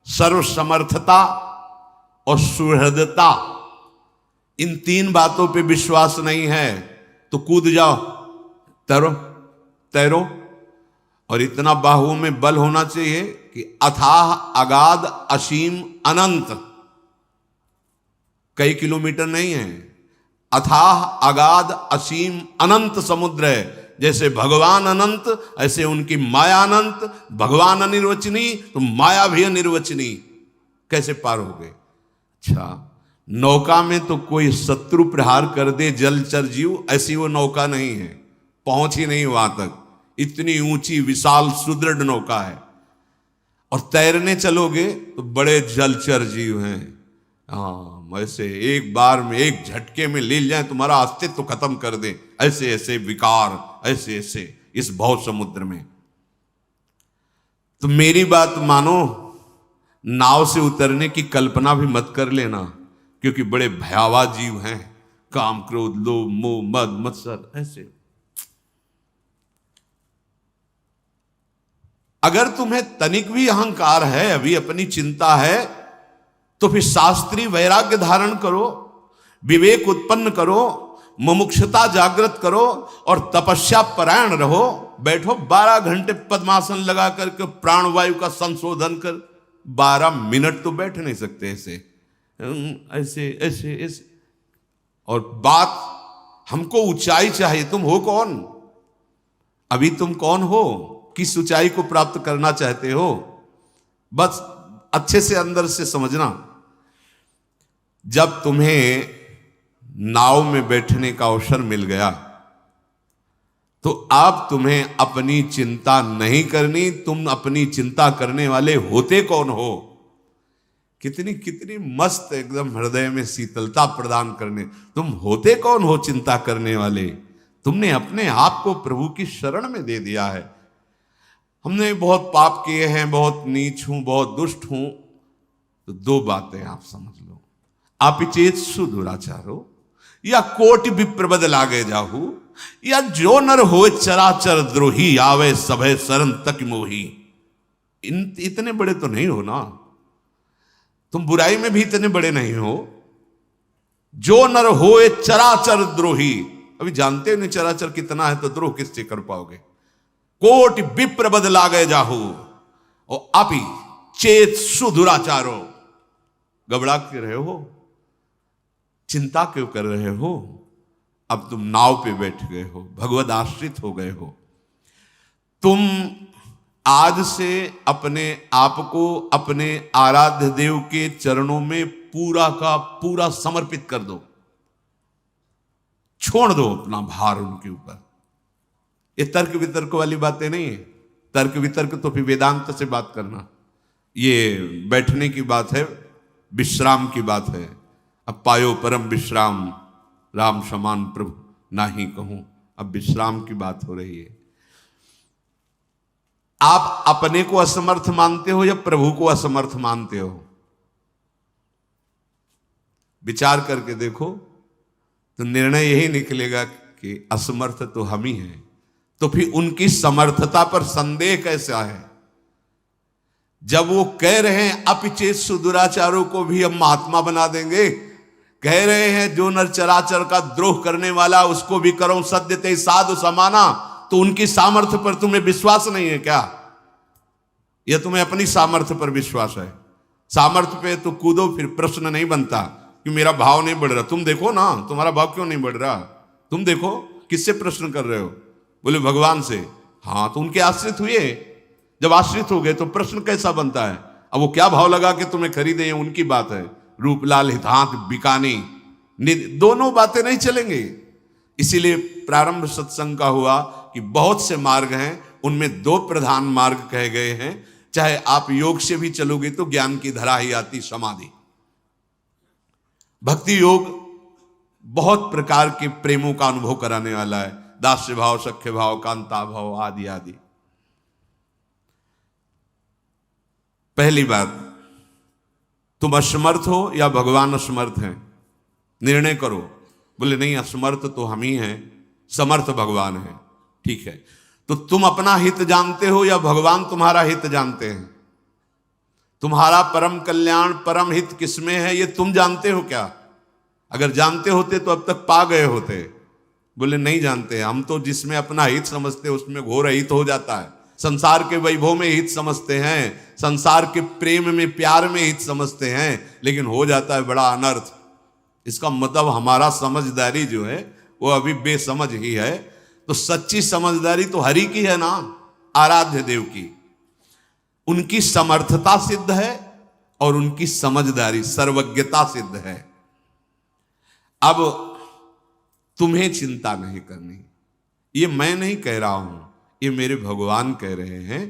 Speaker 1: सर्वसमर्थता और सुहृदता, इन तीन बातों पे विश्वास नहीं है तो कूद जाओ, तैरो तैरो। और इतना बाहुओं में बल होना चाहिए कि अथाह अगाध असीम अनंत, कई किलोमीटर नहीं है, अथाह अगाध असीम अनंत समुद्र है। जैसे भगवान अनंत, ऐसे उनकी माया अनंत। भगवान अनिर्वचनीय तो माया भी अनिर्वचनीय, कैसे पार हो गए? अच्छा, नौका में तो कोई शत्रु प्रहार कर दे जलचर जीव, ऐसी वो नौका नहीं है, पहुंच ही नहीं वहां तक। इतनी ऊंची विशाल सुदृढ़ नौका है। और तैरने चलोगे तो बड़े जलचर जीव हैं, हाँ, ऐसे एक बार में एक झटके में ले जाए, तुम्हारा अस्तित्व खत्म कर दे, ऐसे ऐसे विकार, ऐसे ऐसे इस भव समुद्र में। तो मेरी बात मानो, नाव से उतरने की कल्पना भी मत कर लेना, क्योंकि बड़े भयावह जीव हैं, काम क्रोध लोभ मोह मद मत्सर ऐसे। अगर तुम्हें तनिक भी अहंकार है, अभी अपनी चिंता है, तो फिर शास्त्रीय वैराग्य धारण करो, विवेक उत्पन्न करो, मुमुक्षुता जागृत करो और तपस्या परायण रहो। बैठो 12 घंटे पद्मासन लगा करके प्राणवायु का संशोधन कर, 12 मिनट तो बैठ नहीं सकते ऐसे ऐसे ऐसे ऐसे। और बात हमको ऊंचाई चाहिए। तुम हो कौन? अभी तुम कौन हो? किस ऊंचाई को प्राप्त करना चाहते हो? बस अच्छे से अंदर से समझना। जब तुम्हें नाव में बैठने का अवसर मिल गया तो अब तुम्हें अपनी चिंता नहीं करनी। तुम अपनी चिंता करने वाले होते कौन हो? कितनी कितनी मस्त एकदम हृदय में शीतलता प्रदान करने। तुम होते कौन हो चिंता करने वाले? तुमने अपने आप को प्रभु की शरण में दे दिया है। हमने बहुत पाप किए हैं, बहुत नीच हूं, बहुत दुष्ट हूं। तो 2 बातें आप समझ लो। आप चेत सुदुराचारो या कोटि विप्रबद लागे जाहू, या जो नर हो चराचर द्रोही आवे सभे शरण तक मोही। इतने बड़े तो नहीं हो ना तुम, बुराई में भी इतने बड़े नहीं हो। जो नर होए चराचर द्रोही, अभी जानते हो नहीं चराचर कितना है तो द्रोह किससे कर पाओगे। कोटि विप्रबद लागे जाहू और आपी चेत सुदुराचारो। घबरा क्यों रहे हो? चिंता क्यों कर रहे हो? अब तुम नाव पे बैठ गए हो, भगवद आश्रित हो गए हो। तुम आज से अपने आप को अपने आराध्य देव के चरणों में पूरा का पूरा समर्पित कर दो। छोड़ दो अपना भार उनके ऊपर। ये तर्क वितर्क वाली बातें नहीं है। तर्क वितर्क तो फिर वेदांत से बात करना। ये बैठने की बात है, विश्राम की बात है। अब पायो परम विश्राम, राम समान प्रभु नाही कहूं। अब विश्राम की बात हो रही है। आप अपने को असमर्थ मानते हो या प्रभु को असमर्थ मानते हो? विचार करके देखो तो निर्णय यही निकलेगा कि असमर्थ तो हम ही हैं। तो फिर उनकी समर्थता पर संदेह कैसा है? जब वो कह रहे हैं अपिचेत सुदुराचारों को भी हम महात्मा बना देंगे, कह रहे हैं जो नर चराचर का द्रोह करने वाला उसको भी करो सद्यते साधु समाना, तो उनकी सामर्थ्य पर तुम्हें विश्वास नहीं है क्या? यह तुम्हें अपनी सामर्थ्य पर विश्वास है? सामर्थ्य पे तो कूदो, फिर प्रश्न नहीं बनता कि मेरा भाव नहीं बढ़ रहा। तुम देखो ना तुम्हारा भाव क्यों नहीं बढ़ रहा। तुम देखो किससे प्रश्न कर रहे हो? बोले भगवान से। हाँ तो उनके आश्रित हुए। जब आश्रित हो गए तो प्रश्न कैसा बनता है? अब वो क्या भाव लगा कि तुम्हें खरीदे, उनकी बात है। रूपलाल हितांत बिकानी, दोनों बातें नहीं चलेंगे। इसीलिए प्रारंभ सत्संग का हुआ कि बहुत से मार्ग हैं, उनमें 2 प्रधान मार्ग कहे गए हैं। चाहे आप योग से भी चलोगे तो ज्ञान की धरा ही आती, समाधि। भक्ति योग बहुत प्रकार के प्रेमों का अनुभव कराने वाला है। दास्य भाव, सख्य भाव, कांता भाव आदि आदि। पहली बात, तुम असमर्थ हो या भगवान असमर्थ हैं? निर्णय करो। बोले नहीं, असमर्थ तो हम ही हैं, समर्थ भगवान है। ठीक है, तो तुम अपना हित जानते हो या भगवान तुम्हारा हित जानते हैं? तुम्हारा परम कल्याण, परम हित किसमें है ये तुम जानते हो क्या? अगर जानते होते तो अब तक पा गए होते। बोले नहीं जानते, हम तो जिसमें अपना हित समझते हैं उसमें घोर हित हो जाता है। संसार के वैभव में हित समझते हैं, संसार के प्रेम में, प्यार में हित समझते हैं, लेकिन हो जाता है बड़ा अनर्थ। इसका मतलब हमारा समझदारी जो है वो अभी बेसमझ ही है। तो सच्ची समझदारी तो हरि की है ना, आराध्य देव की। उनकी समर्थता सिद्ध है और उनकी समझदारी, सर्वज्ञता सिद्ध है। अब तुम्हें चिंता नहीं करनी। ये मैं नहीं कह रहा हूं, ये मेरे भगवान कह रहे हैं।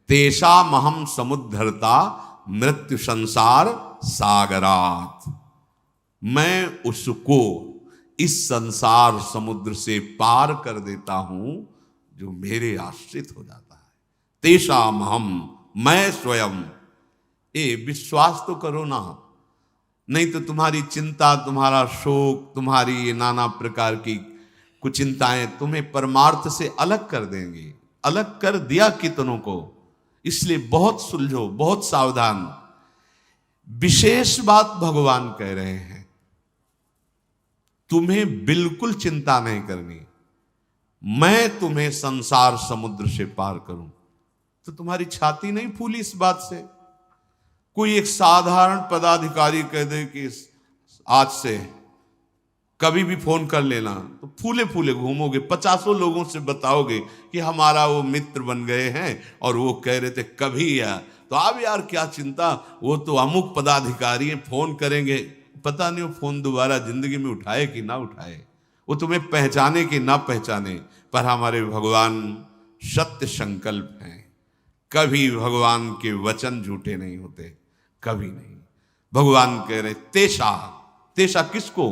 Speaker 1: तेषा महम समुद्धरता मृत्यु संसार सागरात। मैं उसको इस संसार समुद्र से पार कर देता हूं जो मेरे आश्रित हो जाता है। तेषा महम, मैं स्वयं। ये विश्वास तो करो ना, नहीं तो तुम्हारी चिंता, तुम्हारा शोक, तुम्हारी ये नाना प्रकार की कुछ चिंताएं तुम्हें परमार्थ से अलग कर देंगी। अलग कर दिया कितनों को। इसलिए बहुत सुलझो, बहुत सावधान। विशेष बात भगवान कह रहे हैं, तुम्हें बिल्कुल चिंता नहीं करनी। मैं तुम्हें संसार समुद्र से पार करूं। तो तुम्हारी छाती नहीं फूली इस बात से? कोई एक साधारण पदाधिकारी कह दे कि आज से कभी भी फोन कर लेना, तो फूले फूले घूमोगे, 50 लोगों से बताओगे कि हमारा वो मित्र बन गए हैं और वो कह रहे थे कभी यार, तो अब यार क्या चिंता, वो तो अमुक पदाधिकारी हैं, फोन करेंगे, पता नहीं वो फोन दोबारा जिंदगी में उठाए कि ना उठाए, वो तुम्हें पहचाने कि ना पहचाने। पर हमारे भगवान सत्य संकल्प हैं, कभी भगवान के वचन झूठे नहीं होते, कभी नहीं। भगवान कह रहे तेषा, तेषा किसको,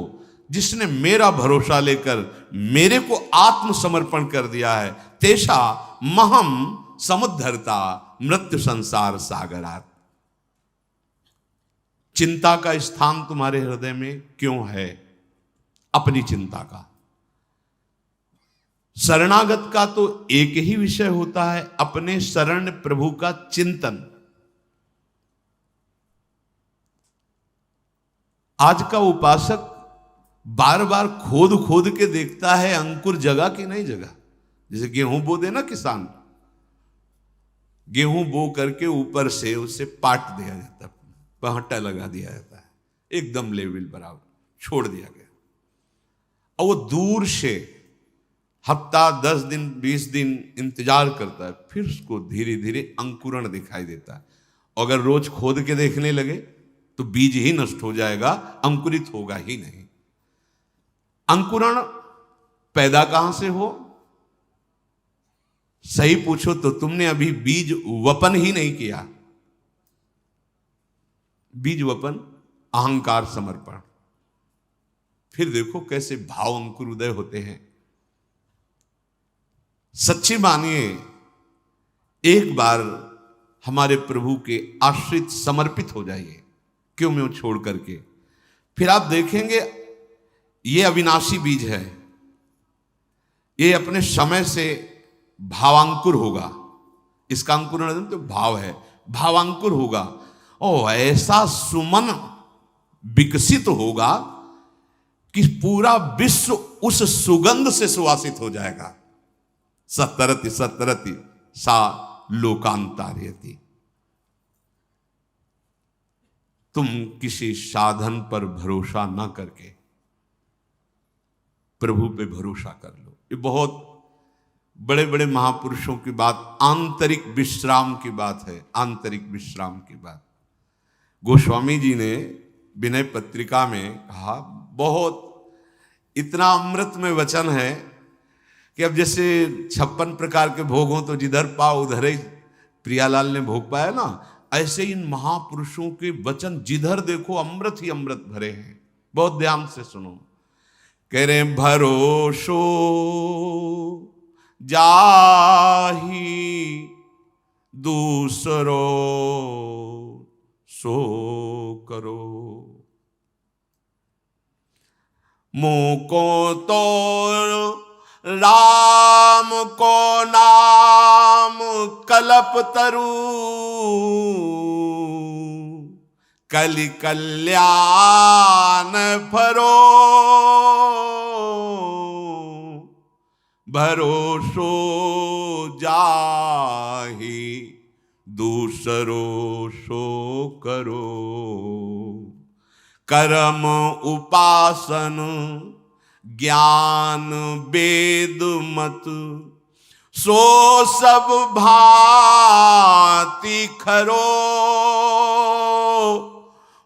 Speaker 1: जिसने मेरा भरोसा लेकर मेरे को आत्मसमर्पण कर दिया है, तेषा महम समुद्धरता मृत्यु संसार सागरात। चिंता का स्थान तुम्हारे हृदय में क्यों है? अपनी चिंता का। शरणागत का तो एक ही विषय होता है, अपने शरण प्रभु का चिंतन। आज का उपासक बार बार खोद खोद के देखता है अंकुर जगह कि नहीं जगह। जैसे गेहूं बो दे ना किसान, गेहूं बो करके ऊपर से उसे पाट दिया जाता, पहट्टा लगा दिया जाता है, एकदम लेवल बराबर छोड़ दिया गया, और वो दूर से हफ्ता 10 दिन 20 दिन इंतजार करता है, फिर उसको धीरे धीरे अंकुरण दिखाई देता है। अगर रोज खोद के देखने लगे तो बीज ही नष्ट हो जाएगा, अंकुरित होगा ही नहीं। अंकुरण पैदा कहां से हो? सही पूछो तो तुमने अभी बीज वपन ही नहीं किया। बीज वपन अहंकार समर्पण, फिर देखो कैसे भाव अंकुर उदय होते हैं। सच्ची मानिए, एक बार हमारे प्रभु के आश्रित समर्पित हो जाइए, क्यों मैं छोड़ करके, फिर आप देखेंगे ये अविनाशी बीज है, ये अपने समय से भावांकुर होगा। इसका अंकुरण तो भाव है, भावांकुर होगा और ऐसा सुमन विकसित होगा कि पूरा विश्व उस सुगंध से सुवासित हो जाएगा। सतरति सतरति सा लोकांतार्यति। तुम किसी साधन पर भरोसा ना करके प्रभु पे भरोसा कर लो। ये बहुत बड़े बड़े महापुरुषों की बात, आंतरिक विश्राम की बात है, आंतरिक विश्राम की बात। गोस्वामी जी ने विनय पत्रिका में कहा, बहुत इतना अमृत में वचन है कि अब जैसे 56 प्रकार के भोग हों तो जिधर पाओ उधर ही प्रियालाल ने भोग पाया ना, ऐसे इन महापुरुषों के वचन जिधर देखो अमृत ही अमृत भरे हैं। बहुत ध्यान से सुनो। कह रहे भरोसो जाही दूसरो सो करो, मुको तो राम को नाम कल्प तरु, कलि कल्याण फरो, भरोसो जाहि दूसरो सो करो, कर्म उपासन ज्ञान वेद मत, सो सब भांति खरो,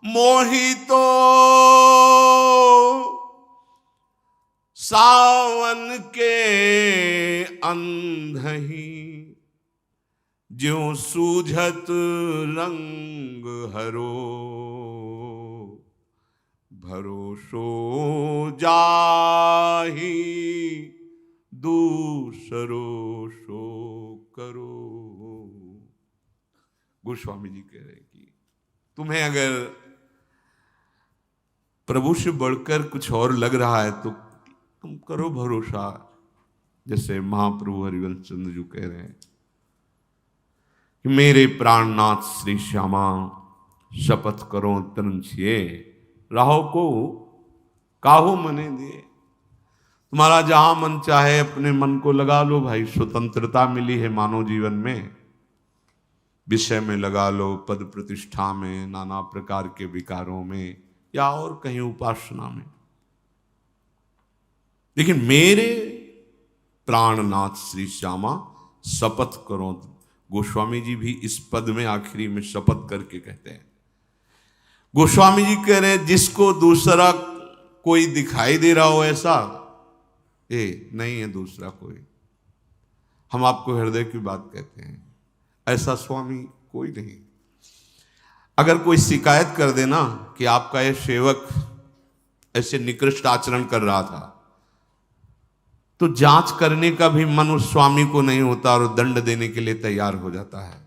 Speaker 1: मोहितो सावन के अंधही, ज्यों सूझत रंग हरो, भरोसो जाहि दूसरो सो करो। गोस्वामी जी कह रहे कि तुम्हें अगर प्रभु से बढ़कर कुछ और लग रहा है तो तुम करो भरोसा। जैसे महाप्रभु हरिवंश चंद्र जी कह रहे हैं कि मेरे प्राणनाथ श्री श्यामा शपथ करो तन छिए, राहो को काहो मने दिए। तुम्हारा जहां मन चाहे अपने मन को लगा लो भाई, स्वतंत्रता मिली है मानव जीवन में। विषय में लगा लो, पद प्रतिष्ठा में, नाना प्रकार के विकारों में, या और कहीं उपासना में। लेकिन मेरे प्राणनाथ श्री श्यामा शपथ करो, गोस्वामी जी भी इस पद में आखिरी में शपथ करके कहते हैं। गोस्वामी जी कह रहे हैं जिसको दूसरा कोई दिखाई दे रहा हो ऐसा, नहीं है दूसरा कोई, हम आपको हृदय की बात कहते हैं, ऐसा स्वामी कोई नहीं। अगर कोई शिकायत कर देना कि आपका यह सेवक ऐसे निकृष्ट आचरण कर रहा था, तो जांच करने का भी मन उस स्वामी को नहीं होता और दंड देने के लिए तैयार हो जाता है,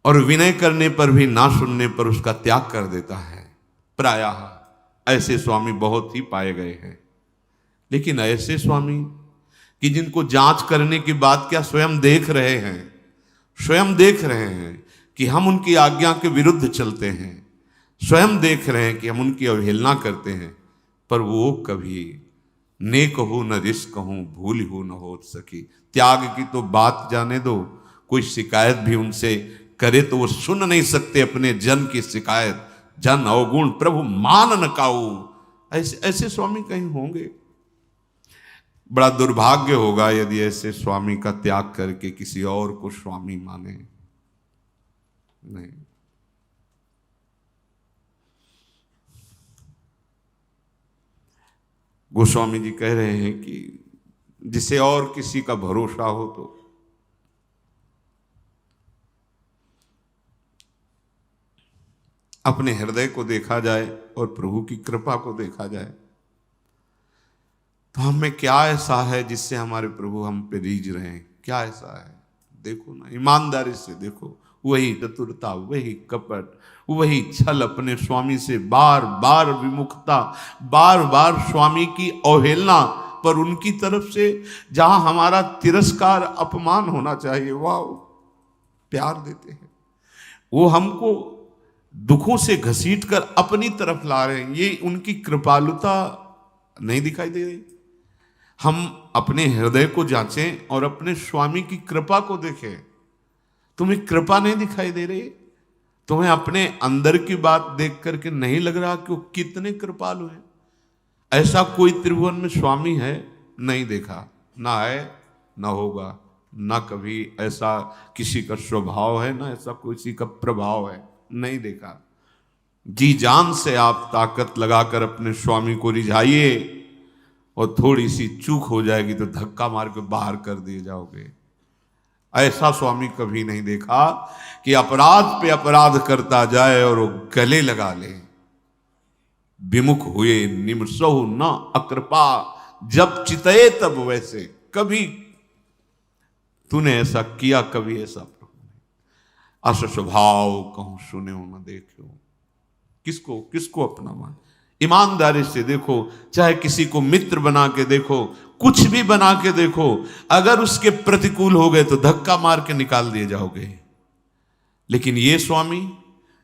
Speaker 1: और विनय करने पर भी ना सुनने पर उसका त्याग कर देता है। प्रायः ऐसे स्वामी बहुत ही पाए गए हैं। लेकिन ऐसे स्वामी कि जिनको जांच करने की बात क्या स्वयं देख रहे हैं, स्वयं देख रहे हैं कि हम उनकी आज्ञा के विरुद्ध चलते हैं, स्वयं देख रहे हैं कि हम उनकी अवहेलना करते हैं, पर वो कभी नेक हो न रिस्क कहूं, भूल हो न हो सकी। त्याग की तो बात जाने दो, कोई शिकायत भी उनसे करे तो वो सुन नहीं सकते अपने जन की शिकायत। जन अवगुण प्रभु मान न काऊ, ऐसे स्वामी कहीं होंगे? बड़ा दुर्भाग्य होगा यदि ऐसे स्वामी का त्याग करके किसी और को स्वामी माने। नहीं, गोस्वामी जी कह रहे हैं कि जिसे और किसी का भरोसा हो तो अपने हृदय को देखा जाए और प्रभु की कृपा को देखा जाए, तो हम में क्या ऐसा है जिससे हमारे प्रभु हम पे रीझ रहे हैं? क्या ऐसा है? देखो ना, ईमानदारी से देखो, वही चतुरता, वही कपट, वही छल, अपने स्वामी से बार बार विमुखता, बार बार स्वामी की अवहेलना, पर उनकी तरफ से जहां हमारा तिरस्कार अपमान होना चाहिए, वाह प्यार देते हैं। वो हमको दुखों से घसीट कर अपनी तरफ ला रहे हैं। ये उनकी कृपालुता नहीं दिखाई दे रही? हम अपने हृदय को जांचें और अपने स्वामी की कृपा को देखें। तुम्हें कृपा नहीं दिखाई दे रही? तुम्हें अपने अंदर की बात देख करके नहीं लग रहा कि वो कितने कृपालु हैं? ऐसा कोई त्रिभुवन में स्वामी है? नहीं देखा, ना है, ना होगा, ना कभी ऐसा किसी का स्वभाव है, ना ऐसा किसी का प्रभाव है, नहीं देखा। जी जान से आप ताकत लगाकर अपने स्वामी को रिझाइए, और थोड़ी सी चूक हो जाएगी तो धक्का मार के बाहर कर दिए जाओगे। ऐसा स्वामी कभी नहीं देखा कि अपराध पे अपराध करता जाए और वो गले लगा ले। विमुख हुए निमसहु न अकृपा, जब चितए तब वैसे। कभी तूने ऐसा किया, कभी ऐसा प्रभु ने। अस स्वभाव कहूं सुने हो न देखो। किसको किसको अपना मान? ईमानदारी से देखो, चाहे किसी को मित्र बना के देखो, कुछ भी बना के देखो, अगर उसके प्रतिकूल हो गए तो धक्का मार के निकाल दिए जाओगे। लेकिन ये स्वामी,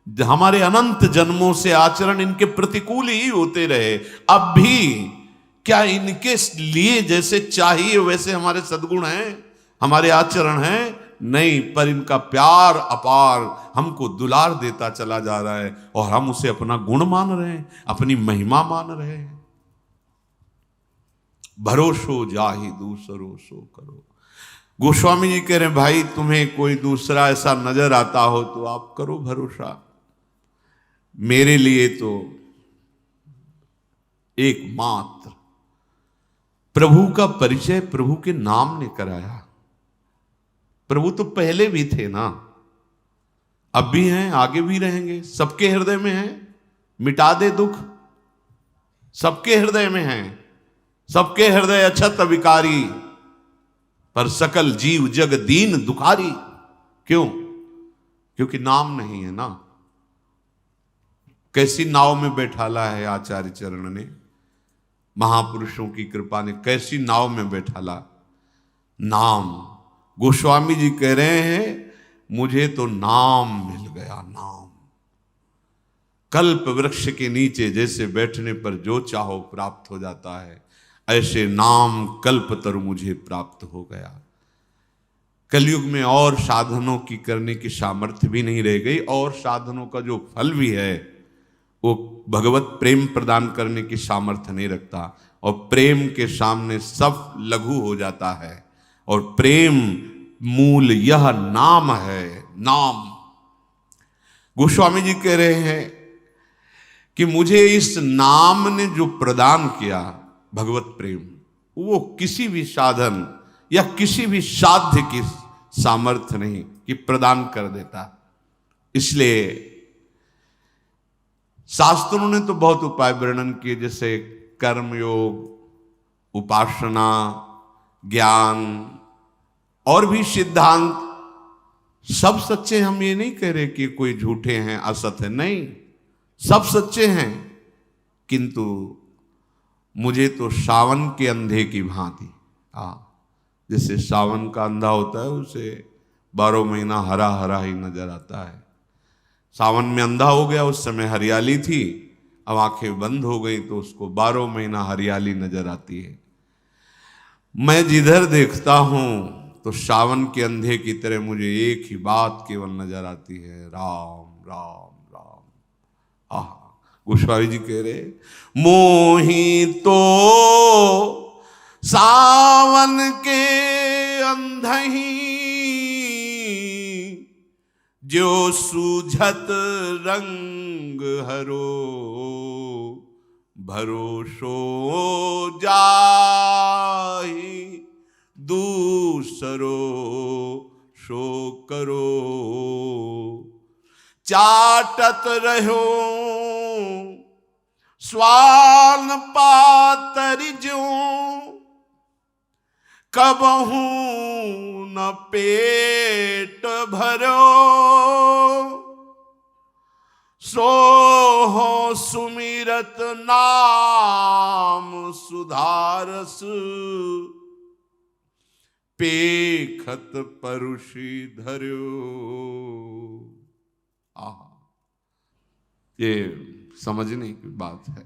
Speaker 1: हमारे अनंत जन्मों से आचरण इनके प्रतिकूल ही होते रहे, अब भी क्या इनके लिए जैसे चाहिए वैसे हमारे सद्गुण हैं, हमारे आचरण हैं? नहीं, पर इनका प्यार अपार हमको दुलार देता चला जा रहा है, और हम उसे अपना गुण मान रहे हैं, अपनी महिमा मान रहे हैं। भरोसो जाहि दूसरो सो करो। गोस्वामी जी कह रहे हैं, भाई तुम्हें कोई दूसरा ऐसा नजर आता हो तो आप करो भरोसा। मेरे लिए तो एकमात्र प्रभु का परिचय प्रभु के नाम ने कराया। प्रभु तो पहले भी थे ना, अब भी हैं, आगे भी रहेंगे, सबके हृदय में हैं। मिटा दे दुख, सबके हृदय में हैं। सबके हृदय अछत विकारी, पर सकल जीव जग दीन दुखारी। क्यों? क्योंकि नाम नहीं है ना। कैसी नाव में बैठाला है आचार्य चरण ने, महापुरुषों की कृपा ने कैसी नाव में बैठाला? नाम। गोस्वामी जी कह रहे हैं, मुझे तो नाम मिल गया, नाम। कल्प वृक्ष के नीचे जैसे बैठने पर जो चाहो प्राप्त हो जाता है, ऐसे नाम कल्पतरु मुझे प्राप्त हो गया। कलयुग में और साधनों की करने की सामर्थ्य भी नहीं रह गई, और साधनों का जो फल भी है वो भगवत प्रेम प्रदान करने की सामर्थ्य नहीं रखता, और प्रेम के सामने सब लघु हो जाता है। और प्रेम मूल यह नाम है, नाम। गोस्वामी जी कह रहे हैं कि मुझे इस नाम ने जो प्रदान किया भगवत प्रेम, वो किसी भी साधन या किसी भी साध्य की सामर्थ्य नहीं कि प्रदान कर देता। इसलिए शास्त्रों ने तो बहुत उपाय वर्णन किए, जैसे कर्मयोग, उपासना, ज्ञान और भी सिद्धांत, सब सच्चे। हम ये नहीं कह रहे कि कोई झूठे हैं, असत है, नहीं, सब सच्चे हैं। किंतु मुझे तो सावन के अंधे की भांति, जैसे सावन का अंधा होता है उसे 12 महीना हरा हरा ही नजर आता है। सावन में अंधा हो गया, उस समय हरियाली थी, अब आंखें बंद हो गई तो उसको 12 महीना हरियाली नजर आती है। मैं जिधर देखता हूं तो सावन के अंधे की तरह मुझे एक ही बात केवल नजर आती है, राम राम राम। गोस्वामी जी कह रहे, मोही तो सावन के अंधही, जो सूझत रंग हरो, भरोसो जाहि दूसरो सो करो। चाटत रहो स्वान पातरि जो, कबहू न पेट भरो। सो हो सुमिरत नाम सुधारस, पेखत परुषि धर्यो। ये समझने की बात है।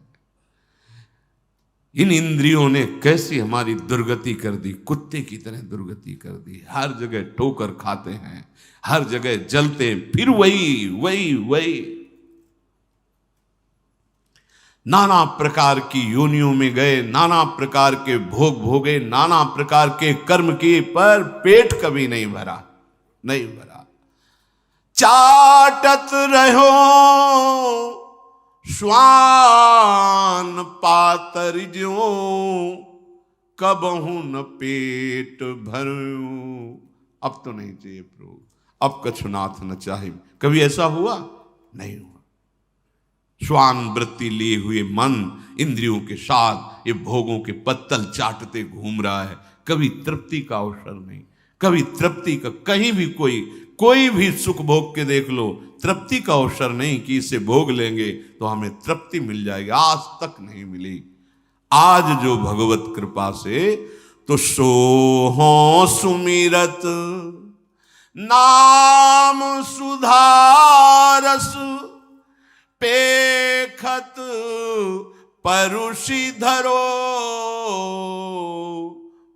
Speaker 1: इन इंद्रियों ने कैसी हमारी दुर्गति कर दी, कुत्ते की तरह दुर्गति कर दी। हर जगह ठोकर खाते हैं, हर जगह जलते हैं, फिर वही वही वही। नाना प्रकार की योनियों में गए, नाना प्रकार के भोग भोगे, नाना प्रकार के कर्म किए, पर पेट कभी नहीं भरा, नहीं भरा। चाटत रहो स्वान पातर जो, कबहू न पेट भरूं। अब तो नहीं चाहिए प्रभु, अब कछुनाथ न चाहे। कभी ऐसा हुआ? नहीं हुआ। श्वान वृत्ति लिए हुए मन इंद्रियों के साथ ये भोगों के पत्तल चाटते घूम रहा है। कभी तृप्ति का अवसर नहीं, कभी तृप्ति का, कहीं भी कोई भी सुख भोग के देख लो, तृप्ति का अवसर नहीं कि इसे भोग लेंगे तो हमें तृप्ति मिल जाएगी, आज तक नहीं मिली। आज जो भगवत कृपा से तो सोहो सुमिरत नाम सुधारस, पेखत परुषि धरो,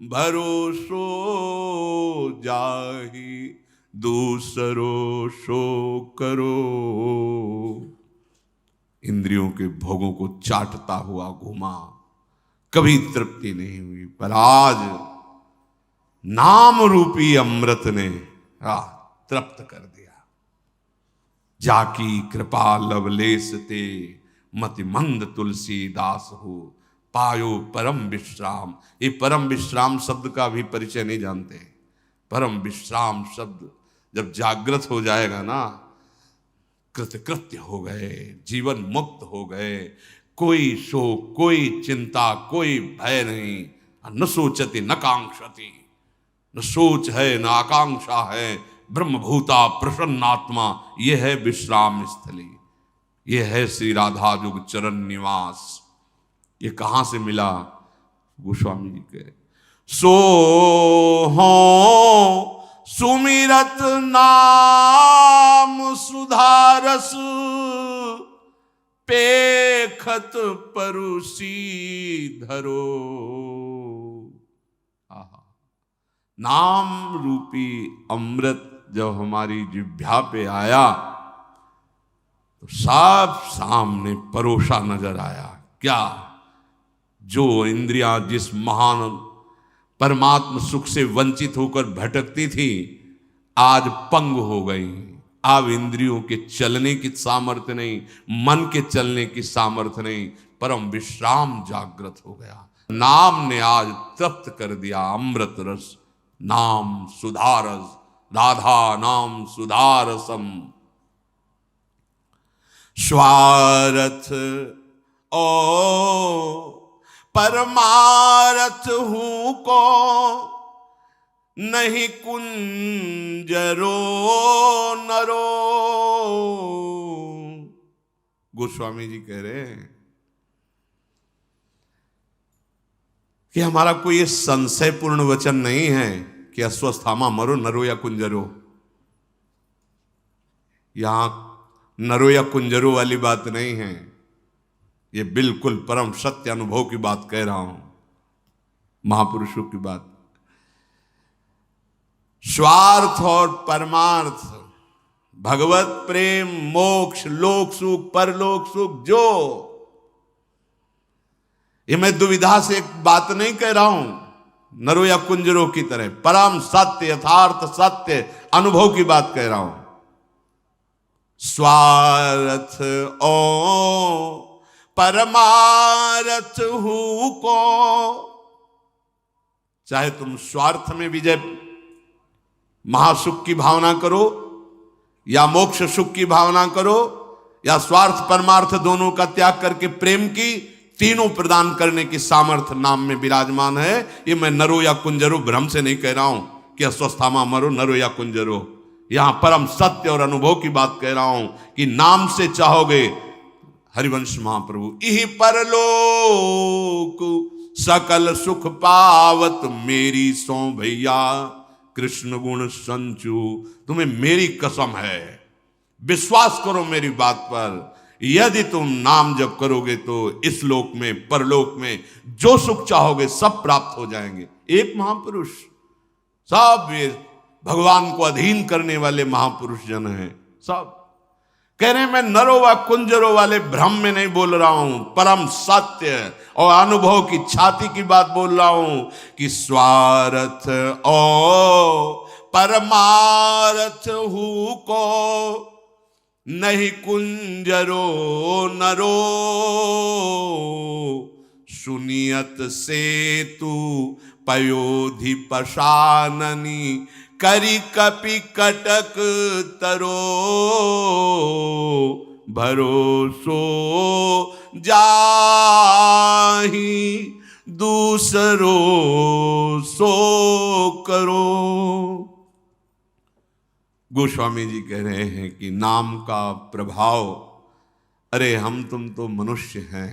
Speaker 1: भरोसो जाहि दूसरो सो करो। इंद्रियों के भोगों को चाटता हुआ घूमा, कभी तृप्ति नहीं हुई, पर आज नाम रूपी अमृत ने तृप्त कर दिया। जाकी कृपा लवलेस ते, मति मंद तुलसीदास हो, पायो परम विश्राम। ये परम विश्राम शब्द का भी परिचय नहीं जानते। परम विश्राम शब्द जब जागृत हो जाएगा ना, कृतकृत्य हो गए, जीवन मुक्त हो गए, कोई शोक, कोई चिंता, कोई भय नहीं। न सोचति न कांक्षति, न सोच है न आकांक्षा है, ब्रह्मभूता प्रसन्नात्मा। यह है विश्राम स्थली, यह है श्री राधा जुग चरण निवास। ये कहां से मिला? गोस्वामी जी कह, सो हो सुमिरत नाम सुधारस, पेखत परुषि धरो। नाम रूपी अमृत जब हमारी जिह्वा पे आया तो साफ सामने परोसा नजर आया। क्या? जो इंद्रियां जिस महान परमात्म सुख से वंचित होकर भटकती थी, आज पंग हो गई। अब इंद्रियों के चलने की सामर्थ्य नहीं, मन के चलने की सामर्थ्य नहीं, परम विश्राम जागृत हो गया। नाम ने आज तृप्त कर दिया अमृत रस। नाम सुधारस, राधा नाम सुधारसम। स्वार्थ ओ परमारथ हूं को, नहीं कुंजरो नरो। गोस्वामी जी कह रहे हैं कि हमारा कोई ये संशयपूर्ण वचन नहीं है कि अस्वस्थामा मरो नरो या कुंजरो। यहां नरो या कुंजरो वाली बात नहीं है, ये बिल्कुल परम सत्य अनुभव की बात कह रहा हूं, महापुरुषों की बात। स्वार्थ और परमार्थ, भगवत प्रेम, मोक्ष, लोक सुख, परलोक सुख, जो ये मैं दुविधा से एक बात नहीं कह रहा हूं, नरो या कुंजरो की तरह परम सत्य, यथार्थ सत्य अनुभव की बात कह रहा हूं। स्वार्थ ओ परमारथ हूं को, चाहे तुम स्वार्थ में विजय महासुख की भावना करो या मोक्ष सुख की भावना करो, या स्वार्थ परमार्थ दोनों का त्याग करके प्रेम की, तीनों प्रदान करने की सामर्थ्य नाम में विराजमान है। ये मैं नरो या कुंजरो भ्रम से नहीं कह रहा हूं कि अस्वस्थामा मरो नरो या कुंजरो। यहां परम सत्य और अनुभव की बात कह रहा हूं कि नाम से चाहोगे, हरिवंश महाप्रभु, इहि परलोक सकल सुख पावत मेरी सो भैया कृष्ण गुण संचू। तुम्हें मेरी कसम है, विश्वास करो मेरी बात पर, यदि तुम नाम जप करोगे तो इस लोक में परलोक में जो सुख चाहोगे सब प्राप्त हो जाएंगे। एक महापुरुष, सब वे भगवान को अधीन करने वाले महापुरुष जन हैं, सब कह रहे हैं मैं नरो व कुंजरो वाले भ्रम में नहीं बोल रहा हूं, परम सत्य और अनुभव की छाती की बात बोल रहा हूं कि स्वार्थ ओ परमारथ हूं को, नहीं कुंजरो नरो। सुनियत से तू पयोधि पशाननी, करी कपि कटक तरो। भरोसो जाहि दूसरो सो करो। गोस्वामी जी कह रहे हैं कि नाम का प्रभाव, अरे हम तुम तो मनुष्य हैं,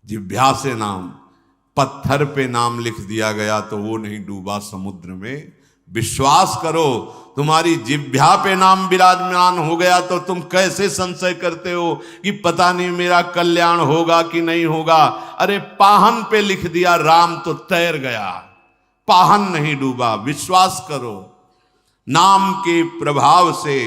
Speaker 1: जिह्वा से नाम, पत्थर पे नाम लिख दिया गया तो वो नहीं डूबा समुद्र में। विश्वास करो, तुम्हारी जिह्वा पे नाम विराजमान हो गया तो तुम कैसे संशय करते हो कि पता नहीं मेरा कल्याण होगा कि नहीं होगा। अरे पाहन पे लिख दिया राम तो तैर गया, पाहन नहीं डूबा। विश्वास करो, नाम के प्रभाव से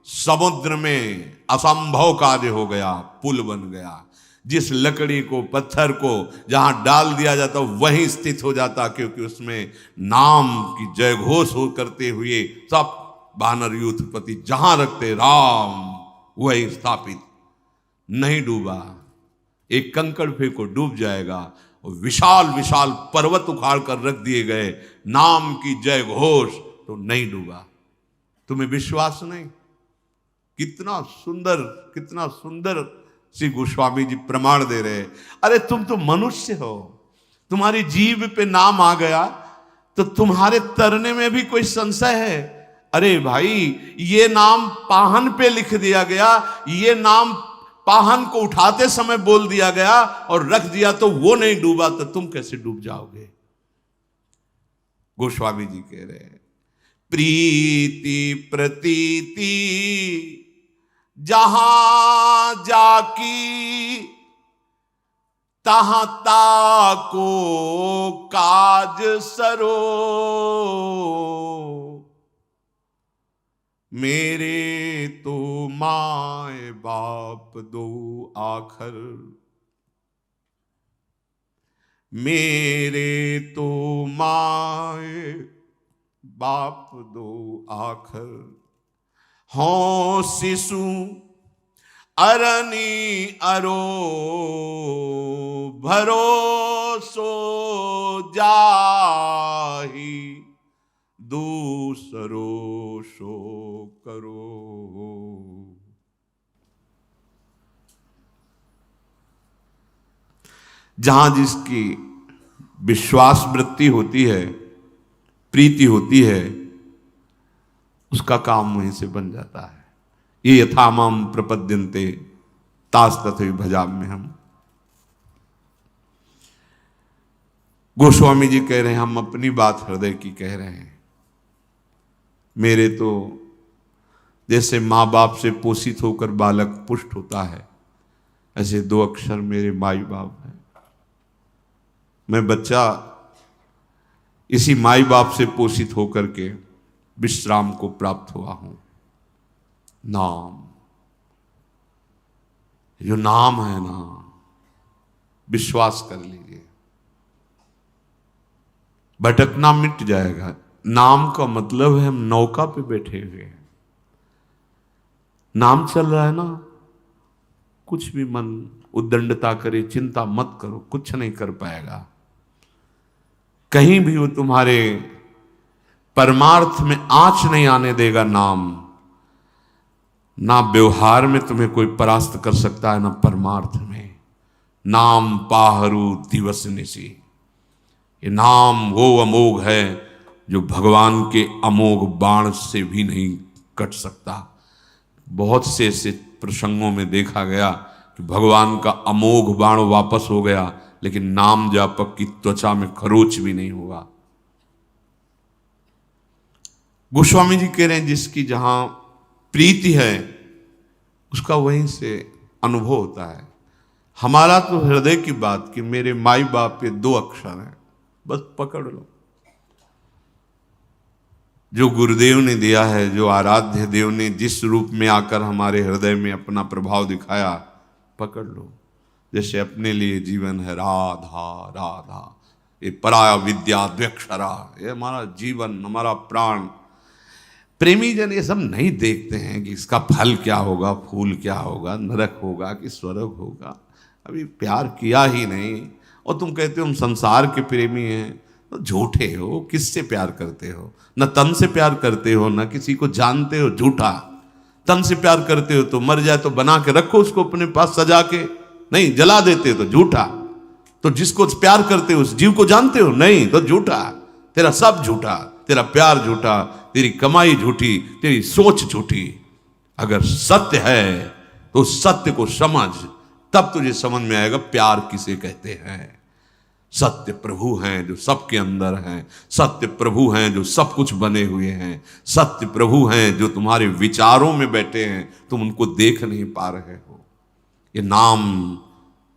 Speaker 1: समुद्र में असंभव कार्य हो गया, पुल बन गया। जिस लकड़ी को, पत्थर को जहां डाल दिया जाता वहीं स्थित हो जाता, क्योंकि उसमें नाम की जय घोष हो करते हुए सब वानर यूथपति जहां रखते राम वही स्थापित, नहीं डूबा। एक कंकड़ फेंको डूब जाएगा, विशाल विशाल पर्वत उखाड़ कर रख दिए गए, नाम की जय घोष तो नहीं डूबा। तुम्हें विश्वास नहीं? कितना सुंदर, कितना सुंदर श्री गोस्वामी जी प्रमाण दे रहे। अरे तुम तो मनुष्य हो, तुम्हारी जीभ पे नाम आ गया तो तुम्हारे तरने में भी कोई संशय है? अरे भाई, ये नाम पाहन पे लिख दिया गया, ये नाम पाहन को उठाते समय बोल दिया गया और रख दिया तो वो नहीं डूबा, तो तुम कैसे डूब जाओगे? गोस्वामी जी कह रहे हैं, प्रीति प्रतीति जहां जाकी, तहां ताको काज सरो, मेरे तो माए बाप दो आखर, मेरे तो माए बाप दो आखर, हों शिशु अरनी अरो, भरोसो जाही दूसरो सो करो। जहां जिसकी विश्वास वृत्ति होती है, प्रीति होती है, उसका काम वहीं से बन जाता है। ये यथामाम प्रपद्यन्ते तास तथैव भजाम्यहम्। गोस्वामी जी कह रहे हैं, हम अपनी बात हृदय की कह रहे हैं। मेरे तो जैसे माँ बाप से पोषित होकर बालक पुष्ट होता है, ऐसे दो अक्षर मेरे माई बाप हैं। मैं बच्चा इसी माई बाप से पोषित होकर के विश्राम को प्राप्त हुआ हूं। नाम, जो नाम है ना, विश्वास कर लीजिए, भटकना मिट जाएगा। नाम का मतलब है हम नौका पे बैठे हुए हैं, नाम चल रहा है ना, कुछ भी मन उद्दंडता करे, चिंता मत करो, कुछ नहीं कर पाएगा। कहीं भी वो तुम्हारे परमार्थ में आंच नहीं आने देगा नाम। ना व्यवहार में तुम्हें कोई परास्त कर सकता है, ना परमार्थ में। नाम पाहरू दिवस निशी, ये नाम वो अमोघ है जो भगवान के अमोघ बाण से भी नहीं कट सकता। बहुत से ऐसे प्रसंगों में देखा गया कि भगवान का अमोघ बाण वापस हो गया, लेकिन नाम जापक की त्वचा में खरोच भी नहीं हुआ। गोस्वामी जी कह रहे हैं, जिसकी जहां प्रीति है उसका वहीं से अनुभव होता है। हमारा तो हृदय की बात कि मेरे माई बाप के दो अक्षर हैं, बस पकड़ लो। जो गुरुदेव ने दिया है, जो आराध्य देव ने जिस रूप में आकर हमारे हृदय में अपना प्रभाव दिखाया, पकड़ लो। जैसे अपने लिए जीवन है राधा राधा, ये पराया विद्या द्व्यक्षरा, ये हमारा जीवन, हमारा प्राण। प्रेमी जन ये सब नहीं देखते हैं कि इसका फल क्या होगा, फूल क्या होगा, नरक होगा कि स्वर्ग होगा। अभी प्यार किया ही नहीं और तुम कहते हो हम संसार के प्रेमी हैं, तो झूठे हो। किससे प्यार करते हो? न तन से प्यार करते हो, न किसी को जानते हो, झूठा। तन से प्यार करते हो तो मर जाए तो बना के रखो उसको अपने पास सजा के, नहीं जला देते हो तो झूठा। तो जिसको प्यार करते हो उस जीव को जानते हो, नहीं तो झूठा। तेरा सब झूठा, तेरा प्यार झूठा, तेरी कमाई झूठी, तेरी सोच झूठी। अगर सत्य है तो सत्य को समझ, तब तुझे समझ में आएगा प्यार किसे कहते हैं। सत्य प्रभु हैं जो सबके अंदर हैं, सत्य प्रभु हैं जो सब कुछ बने हुए हैं, सत्य प्रभु हैं जो तुम्हारे विचारों में बैठे हैं, तुम उनको देख नहीं पा रहे हो। ये नाम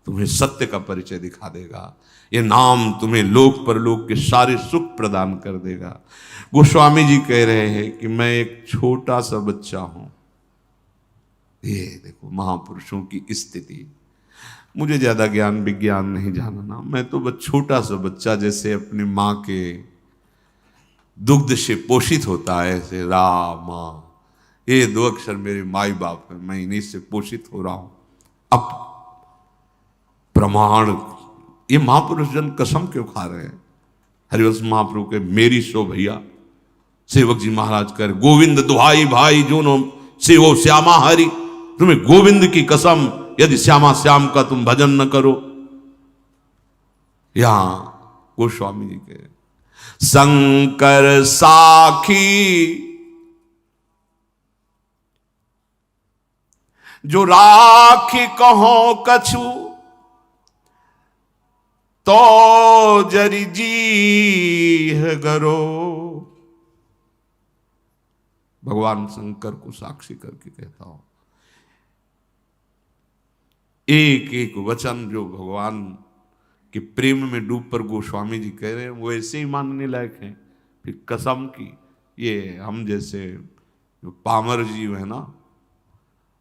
Speaker 1: तुम्हें सत्य का परिचय दिखा देगा। ये नाम तुम्हें लोक परलोक के सारे सुख प्रदान कर देगा। गोस्वामी जी कह रहे हैं कि मैं एक छोटा सा बच्चा हूं। ये देखो महापुरुषों की स्थिति। मुझे ज्यादा ज्ञान विज्ञान नहीं जानना, मैं तो बस छोटा सा बच्चा, जैसे अपनी माँ के दुग्ध से पोषित होता है, ऐसे रामा, ये दो अक्षर मेरे माई बाप है, मैं इन्हीं से पोषित हो रहा हूं। अब प्रमाण, ये महापुरुष जन कसम क्यों खा रहे हैं? हरिवंश महाप्रभु के मेरी सो भैया, सेवक जी महाराज कर गोविंद दुहाई भाई जो नो सेवो श्यामा हरि, तुम्हें गोविंद की कसम, यदि श्यामा श्याम का तुम भजन न करो। यहां गोस्वामी जी के शंकर साखी जो राखी कहो कछु, तो जरी जी है गरो। भगवान शंकर को साक्षी करके कहता हूं, एक एक वचन जो भगवान कि प्रेम में डूब पर गोस्वामी जी कह रहे हैं वो ऐसे ही मानने लायक हैं। फिर कसम की, ये हम जैसे जो पामर जीव है ना,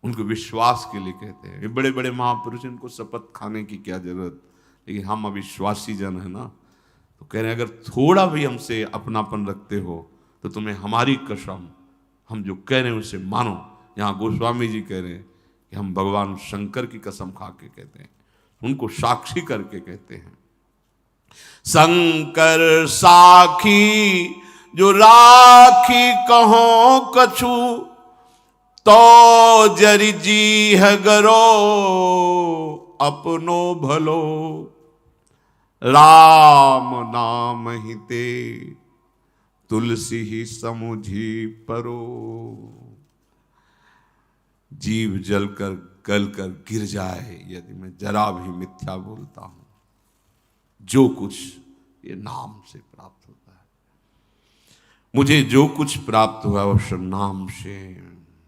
Speaker 1: उनको विश्वास के लिए कहते हैं। ये बड़े बड़े महापुरुष, इनको शपथ खाने की क्या जरूरत, लेकिन हम अविश्वासी जन है ना, तो कह रहे हैं अगर थोड़ा भी हमसे अपनापन रखते हो तो तुम्हें हमारी कसम, हम जो कह रहे हैं उसे मानो। यहाँ गोस्वामी जी कह रहे हैं कि हम भगवान शंकर की कसम खा के कहते हैं, उनको साक्षी करके कहते हैं। शंकर साखी जो राखी कहो कछु, तो जरि जी है गरो अपनो भलो, राम नाम ही ते तुलसी ही समुझी परो। जीव जलकर गलकर गिर जाए यदि मैं जरा भी मिथ्या बोलता हूं, जो कुछ ये नाम से प्राप्त होता है। मुझे जो कुछ प्राप्त हुआ उस नाम से,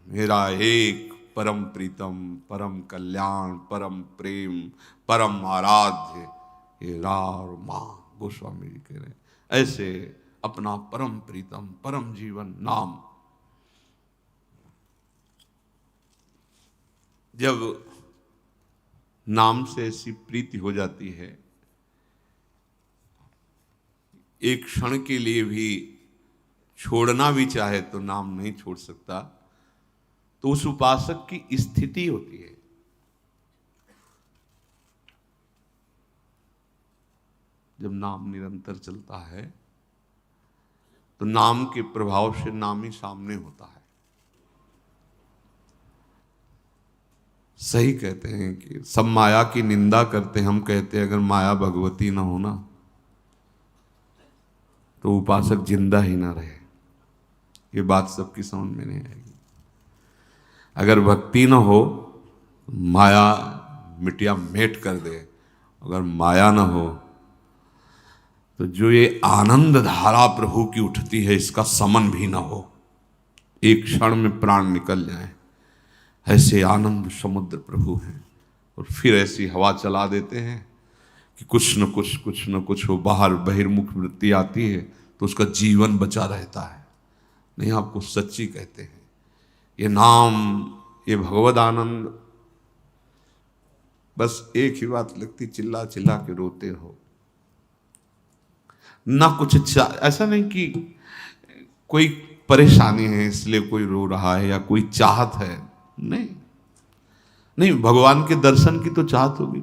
Speaker 1: मेरा एक परम प्रीतम, परम कल्याण, परम प्रेम, परम आराध्य ये रा और माँ गोस्वामी जी कह रहे हैं। ऐसे अपना परम प्रीतम, परम जीवन नाम, जब नाम से ऐसी प्रीति हो जाती है, एक क्षण के लिए भी छोड़ना भी चाहे तो नाम नहीं छोड़ सकता, तो उस उपासक की स्थिति होती है। जब नाम निरंतर चलता है तो नाम के प्रभाव से नाम ही सामने होता है। सही कहते हैं कि सब माया की निंदा करते हैं, हम कहते हैं अगर माया भगवती ना हो ना तो उपासक जिंदा ही ना रहे। ये बात सबकी समझ में नहीं आएगी। अगर भक्ति न हो माया मिटिया मेट कर दे, अगर माया न हो तो जो ये आनंद धारा प्रभु की उठती है इसका समन भी ना हो, एक क्षण में प्राण निकल जाए, ऐसे आनंद समुद्र प्रभु हैं। और फिर ऐसी हवा चला देते हैं कि कुछ न कुछ हो, बाहर बहिर्मुख वृत्ति आती है तो उसका जीवन बचा रहता है। नहीं, आपको सच्ची कहते हैं, ये नाम, ये भगवद आनंद, बस एक ही बात लगती, चिल्ला चिल्ला के रोते हो ना। कुछ ऐसा नहीं कि कोई परेशानी है इसलिए कोई रो रहा है या कोई चाहत है, नहीं नहीं, भगवान के दर्शन की तो चाहत होगी।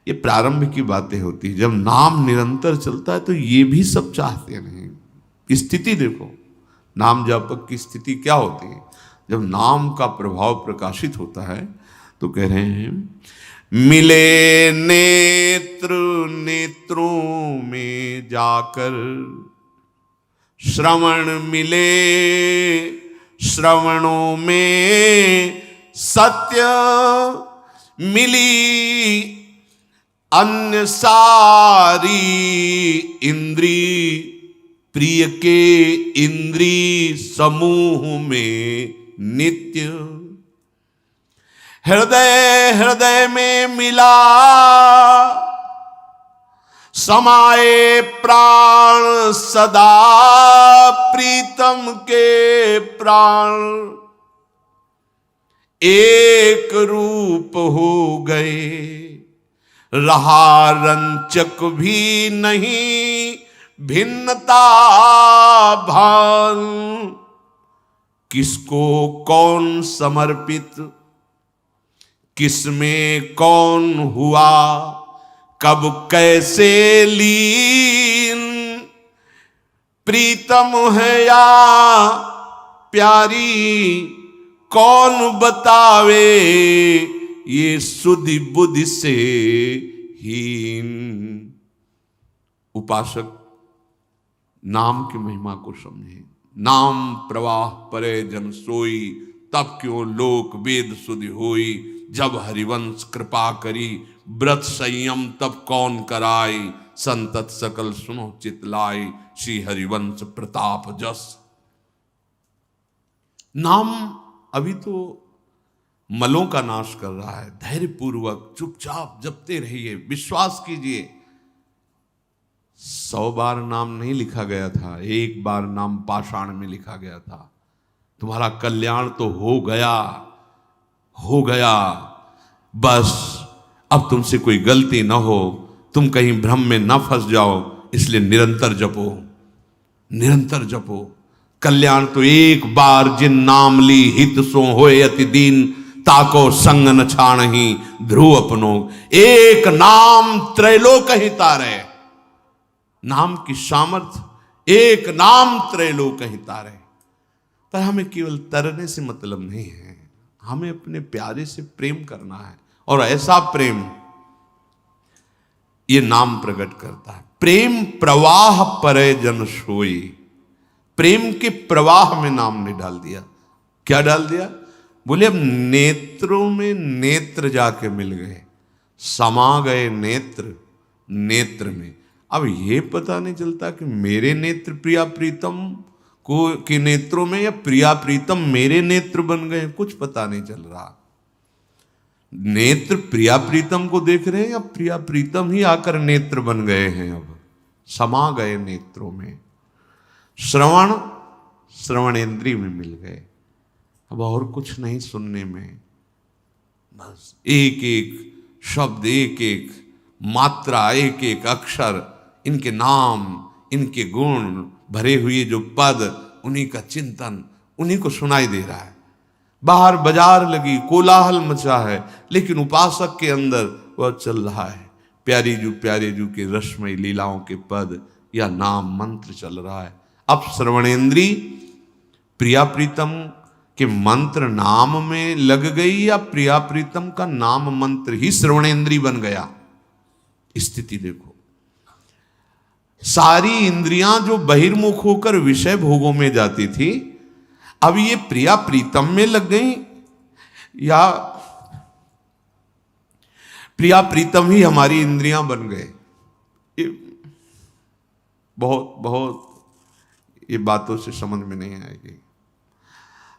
Speaker 1: ये प्रारंभ की बातें होती है, जब नाम निरंतर चलता है तो ये भी सब चाहते नहीं। स्थिति देखो, नाम जापक की स्थिति क्या होती है जब नाम का प्रभाव प्रकाशित होता है। तो कह रहे हैं मिले नेत्र नेत्रों में जाकर, श्रवण मिले श्रवणों में सत्य, मिली अन्य सारी इंद्री, प्रिय के इंद्री समूह में नित्य। हृदय हृदय में मिला समाये प्राण सदा, प्रीतम के प्राण एक रूप हो गए, रहा रंचक भी नहीं भिन्नता भान। किसको कौन समर्पित, किसमें कौन हुआ कब कैसे लीन, प्रीतम है या प्यारी कौन बतावे, ये सुधि बुद्धि से हीन। उपासक नाम की महिमा को समझे। नाम प्रवाह परे जन सोई, तब क्यों लोक वेद सुधि होई। जब हरिवंश कृपा करी, व्रत संयम तब कौन कराई। संतत सकल सुनो चितलाई, श्री हरिवंश प्रताप जस। नाम अभी तो मलों का नाश कर रहा है। धैर्य पूर्वक चुपचाप जपते रहिए, विश्वास कीजिए। 100 बार नाम नहीं लिखा गया था, एक बार नाम पाषाण में लिखा गया था। तुम्हारा कल्याण तो हो गया, हो गया। बस अब तुमसे कोई गलती ना हो, तुम कहीं भ्रम में ना फंस जाओ, इसलिए निरंतर जपो, निरंतर जपो। कल्याण तो एक बार जिन नाम ली हित सो होए अति दीन, ताको संग न छाणही ध्रुव अपनो। एक नाम त्रैलोक ही तारे। नाम की सामर्थ्य, एक नाम त्रैलोक ही तारे। पर हमें केवल तरने से मतलब नहीं है, हमें अपने प्यारे से प्रेम करना है। और ऐसा प्रेम ये नाम प्रकट करता है। प्रेम प्रवाह परे जन सोई। प्रेम के प्रवाह में नाम ने डाल दिया। क्या डाल दिया? बोले अब नेत्रों में नेत्र जाके मिल गए, समा गए नेत्र नेत्र में। अब ये पता नहीं चलता कि मेरे नेत्र प्रिया प्रीतम को के नेत्रों में, या प्रिया प्रीतम मेरे नेत्र बन गए, कुछ पता नहीं चल रहा। नेत्र प्रिया प्रीतम को देख रहे हैं या प्रिया प्रीतम ही आकर नेत्र बन गए हैं? अब समा गए नेत्रों में। श्रवण श्रवणेंद्रिय में मिल गए। अब और कुछ नहीं सुनने में, बस एक एक शब्द, एक एक मात्रा, एक एक अक्षर, इनके नाम, इनके गुण भरे हुए जो पद, उन्हीं का चिंतन, उन्हीं को सुनाई दे रहा है। बाहर बाजार लगी, कोलाहल मचा है, लेकिन उपासक के अंदर वह चल रहा है। प्यारे जू के रसमय लीलाओं के पद या नाम मंत्र चल रहा है। अब श्रवणेंद्री प्रिया प्रीतम के मंत्र नाम में लग गई, या प्रिया प्रीतम का नाम मंत्र ही श्रवणेंद्री बन गया? स्थिति देखो। सारी इंद्रियां जो बहिर्मुख होकर विषय भोगों में जाती थी, अब ये प्रिया प्रीतम में लग गई, या प्रिया प्रीतम ही हमारी इंद्रियां बन गए? ये बहुत बहुत ये बातों से समझ में नहीं आएगी।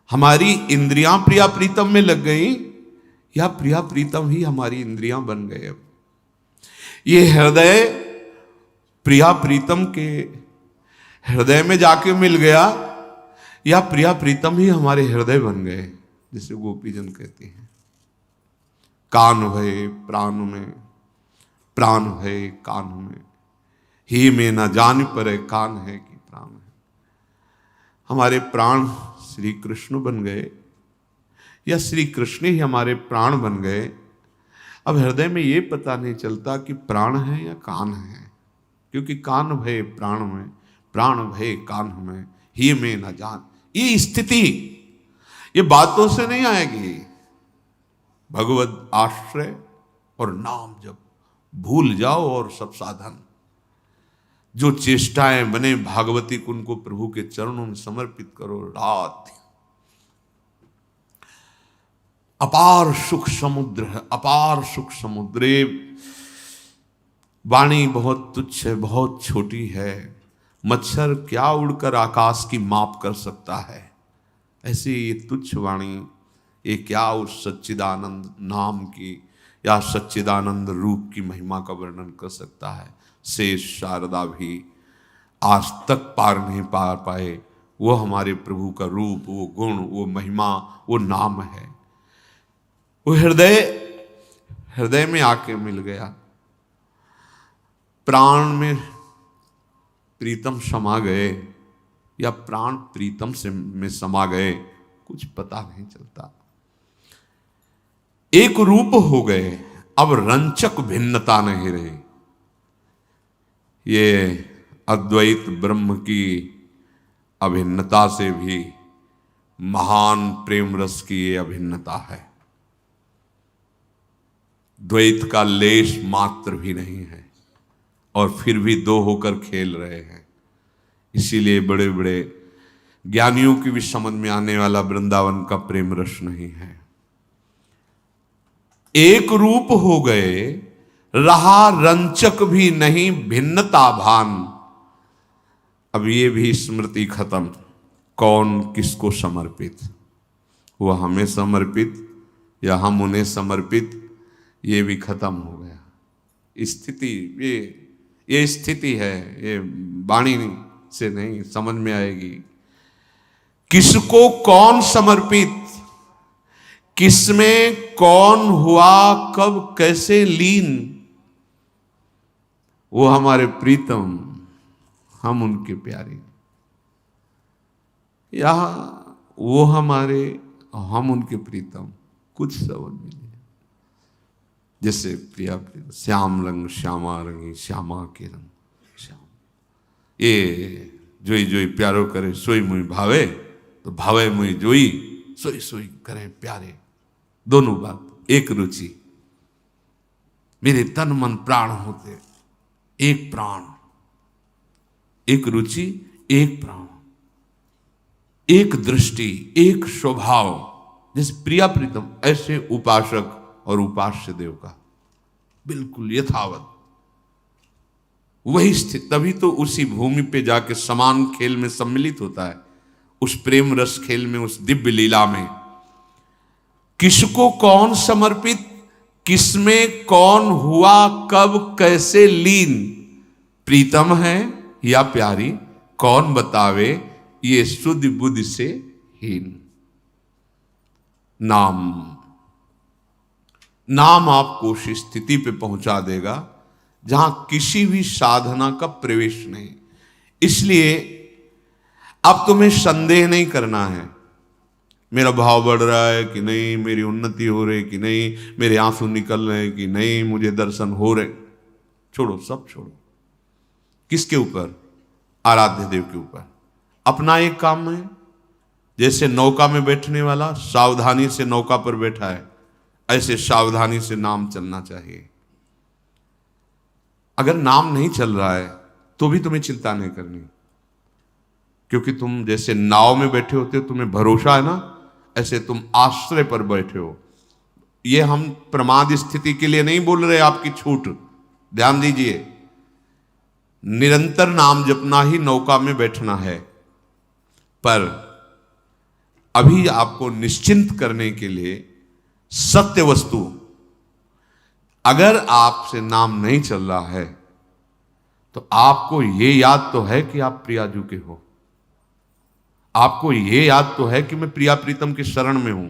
Speaker 1: हमारी इंद्रियां प्रिया प्रीतम में लग गई, या प्रिया प्रीतम ही हमारी इंद्रियां बन गए? अब ये हृदय प्रिया प्रीतम के हृदय में जाके मिल गया, या प्रिया प्रीतम ही हमारे हृदय बन गए? जिसे गोपीजन कहते हैं, कान भय प्राण में, प्राण भय कान में, ही में न जान पर कान है कि प्राण है। हमारे प्राण श्री कृष्ण बन गए, या श्री कृष्ण ही हमारे प्राण बन गए? अब हृदय में ये पता नहीं चलता कि प्राण है या कान है, क्योंकि कान भय प्राण में, प्राण भय कान में, ही में न जान। ये स्थिति ये बातों से नहीं आएगी। भगवत आश्रय और नाम जब भूल जाओ, और सब साधन जो चेष्टाएं बने भागवती कुन को प्रभु के चरणों में समर्पित करो। रात अपार सुख समुद्र है, अपार सुख समुद्र। वाणी बहुत तुच्छ है, बहुत छोटी है, मच्छर क्या उड़कर आकाश की माप कर सकता है? ऐसे ये तुच्छ वाणी, ये क्या उस सच्चिदानंद नाम की या सच्चिदानंद रूप की महिमा का वर्णन कर सकता है? शेष शारदा भी आज तक पार नहीं पा पाए। वो हमारे प्रभु का रूप, वो गुण, वो महिमा, वो नाम है। वो हृदय में आके मिल गया। प्राण में प्रीतम समा गए, या प्राण प्रीतम से में समा गए, कुछ पता नहीं चलता। एक रूप हो गए, अब रंचक भिन्नता नहीं रही। ये अद्वैत ब्रह्म की अभिन्नता से भी महान प्रेम रस की ये अभिन्नता है। द्वैत का लेश मात्र भी नहीं है, और फिर भी दो होकर खेल रहे हैं। इसीलिए बड़े बड़े ज्ञानियों की भी समझ में आने वाला वृंदावन का प्रेम रस नहीं है। एक रूप हो गए, रहा रंचक भी नहीं भिन्नता भान। अब ये भी स्मृति खत्म। कौन किसको समर्पित? वह हमें समर्पित या हम उन्हें समर्पित, ये भी खत्म हो गया। स्थिति ये स्थिति है, ये वाणी से नहीं समझ में आएगी। किसको कौन समर्पित, किसमें कौन हुआ कब कैसे लीन, वो हमारे प्रीतम, हम उनके प्यारे, या वो हमारे, हम उनके प्रीतम, कुछ समझ में नहीं। जैसे प्रिया श्याम रंग श्यामा रंगी श्यामा के रंग श्याम, ये जोई जोई प्यारो करे सोई मुई भावे, तो भावे मुई जोई सोई सोई करे प्यारे। दोनों बात एक रुचि, मेरे तन मन प्राण होते एक प्राण, एक रुचि एक प्राण, एक दृष्टि एक स्वभाव। जैसे प्रिया प्रीतम, ऐसे उपासक और उपास्य देव का बिल्कुल यथावत वही स्थिति। तभी तो उसी भूमि पे जाके समान खेल में सम्मिलित होता है, उस प्रेम रस खेल में, उस दिव्य लीला में। किसको कौन समर्पित, किसमें कौन हुआ कब कैसे लीन, प्रीतम है या प्यारी, कौन बतावे ये शुद्ध बुद्धि से हीन। नाम आपको उस स्थिति पे पहुंचा देगा जहां किसी भी साधना का प्रवेश नहीं। इसलिए अब तुम्हें संदेह नहीं करना है, मेरा भाव बढ़ रहा है कि नहीं, मेरी उन्नति हो रही कि नहीं, मेरे आंसू निकल रहे हैं कि नहीं, मुझे दर्शन हो रहे। छोड़ो, सब छोड़ो। किसके ऊपर? आराध्य देव के ऊपर। अपना एक काम है, जैसे नौका में बैठने वाला सावधानी से नौका पर बैठा है, ऐसे सावधानी से नाम चलना चाहिए। अगर नाम नहीं चल रहा है तो भी तुम्हें चिंता नहीं करनी, क्योंकि तुम जैसे नाव में बैठे होते हो, तुम्हें भरोसा है ना, ऐसे तुम आश्रय पर बैठे हो। ये हम प्रमाद स्थिति के लिए नहीं बोल रहे, आपकी छूट, ध्यान दीजिए। निरंतर नाम जपना ही नौका में बैठना है, पर अभी आपको निश्चिंत करने के लिए सत्य वस्तु, अगर आपसे नाम नहीं चल रहा है तो आपको ये याद तो है कि आप प्रियाजू के हो, आपको ये याद तो है कि मैं प्रिया प्रीतम के शरण में हूं,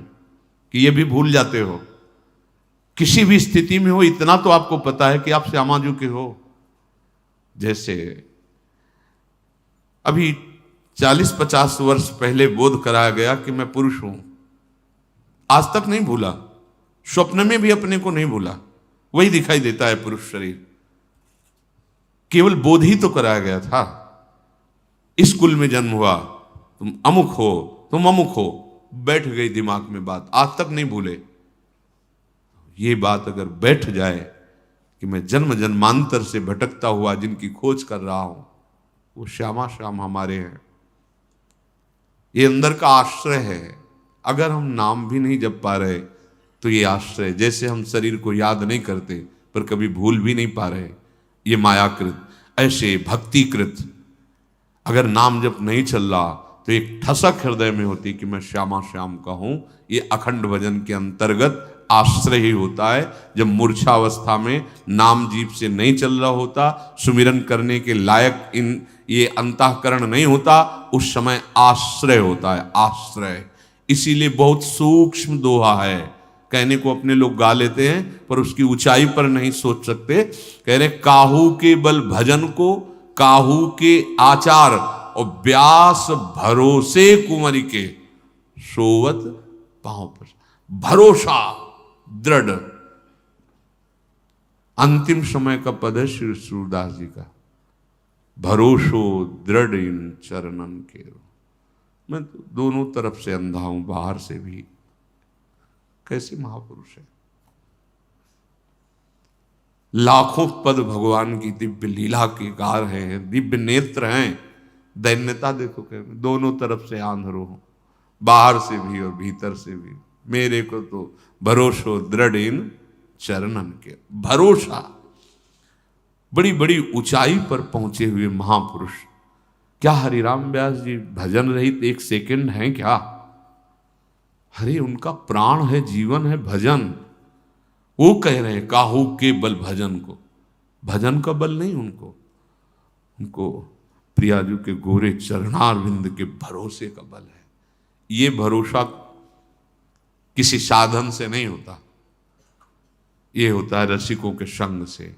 Speaker 1: कि ये भी भूल जाते हो। किसी भी स्थिति में हो, इतना तो आपको पता है कि आप श्यामाजू के हो। जैसे अभी 40-50 वर्ष पहले बोध कराया गया कि मैं पुरुष हूं, आज तक नहीं भूला, स्वप्न में भी अपने को नहीं भूला, वही दिखाई देता है पुरुष शरीर। केवल बोध ही तो कराया गया था। इस कुल में जन्म हुआ, तुम अमुक हो, तुम अमुक हो, बैठ गई दिमाग में बात, आज तक नहीं भूले। ये बात अगर बैठ जाए कि मैं जन्म जन्मांतर से भटकता हुआ जिनकी खोज कर रहा हूं, वो श्यामा श्याम हमारे हैं। ये अंदर का आश्रय है। अगर हम नाम भी नहीं जप पा रहे तो ये आश्रय, जैसे हम शरीर को याद नहीं करते पर कभी भूल भी नहीं पा रहे, ये मायाकृत, ऐसे भक्तिकृत अगर नाम जप नहीं चल रहा तो एक ठसक हृदय में होती कि मैं श्यामा श्याम का हूं। ये अखंड भजन के अंतर्गत आश्रय ही होता है। जब मूर्छा अवस्था में नाम जीप से नहीं चल रहा होता, सुमिरन करने के लायक ये अंतःकरण नहीं होता, उस समय आश्रय होता है, आश्रय। इसीलिए बहुत सूक्ष्म दोहा है, कहने को अपने लोग गा लेते हैं पर उसकी ऊंचाई पर नहीं सोच सकते। कह रहे काहू के बल भजन को, काहू के आचार और व्यास भरोसे कुंवरी के, सोवत पांव पर। भरोसा दृढ़, अंतिम समय का पद है श्री सूरदास जी का, भरोसो दृढ़ इन चरणन के। मैं तो दोनों तरफ से अंधा हूं, बाहर से भी। कैसे महापुरुष है, लाखों पद भगवान की दिव्य लीला के गा रहे हैं, दिव्य नेत्र हैं। दैन्यता देखो, कहते दोनों तरफ से आंधरो हूं, बाहर से भी और भीतर से भी। मेरे को तो भरोसो दृढ़ इन चरणन के। भरोसा, बड़ी बड़ी ऊंचाई पर पहुंचे हुए महापुरुष। क्या हरिराम व्यास जी भजन रहित एक सेकंड हैं क्या? अरे उनका प्राण है, जीवन है भजन। वो कह रहे हैं काहू के बल भजन को, भजन का बल नहीं उनको, उनको प्रियाजू के गोरे चरणारविंद के भरोसे का बल है। ये भरोसा किसी साधन से नहीं होता, ये होता है रसिकों के संग से।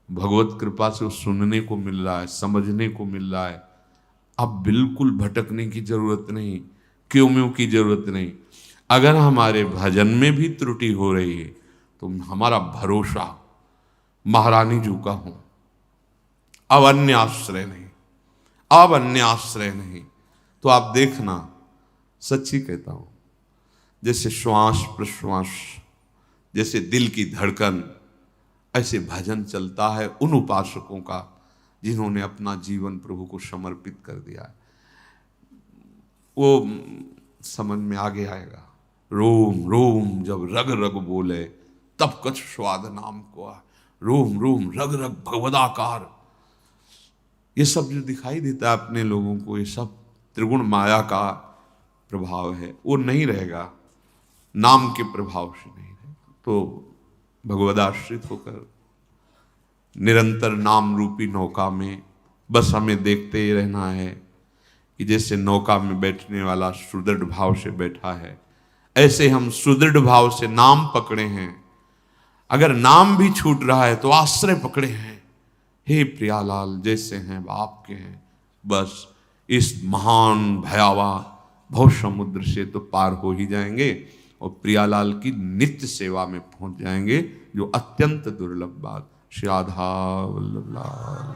Speaker 1: भगवत कृपा से वो सुनने को मिल रहा है, समझने को मिल रहा है। अब बिल्कुल भटकने की जरूरत नहीं, क्यों म्यों की जरूरत नहीं। अगर हमारे भजन में भी त्रुटि हो रही है तो हमारा भरोसा महारानी जी का हो, अब अन्य आश्रय नहीं, अब अन्य आश्रय नहीं। तो आप देखना, सच्ची कहता हूं, जैसे श्वास प्रश्वास, जैसे दिल की धड़कन, ऐसे भजन चलता है उन उपासकों का जिन्होंने अपना जीवन प्रभु को समर्पित कर दिया है। वो समझ में आगे आएगा। रोम रोम जब रग रग बोले तब कछ स्वाद नाम को आ। रोम रोम रग रग भगवदाकार, ये सब जो दिखाई देता है अपने लोगों को, ये सब त्रिगुण माया का प्रभाव है। वो नहीं रहेगा, नाम के प्रभाव से नहीं रहेगा। तो भगवदाश्रित होकर निरंतर नाम रूपी नौका में बस हमें देखते ही रहना है कि जैसे नौका में बैठने वाला सुदृढ़ भाव से बैठा है, ऐसे हम सुदृढ़ भाव से नाम पकड़े हैं। अगर नाम भी छूट रहा है तो आश्रय पकड़े हैं। हे प्रियालाल जैसे हैं आपके हैं, बस इस महान भयावह भव समुद्र से तो पार हो ही जाएंगे और प्रियालाल की नित्य सेवा में पहुंच जाएंगे, जो अत्यंत दुर्लभ बात। श्री राधा वल्लभ लाल।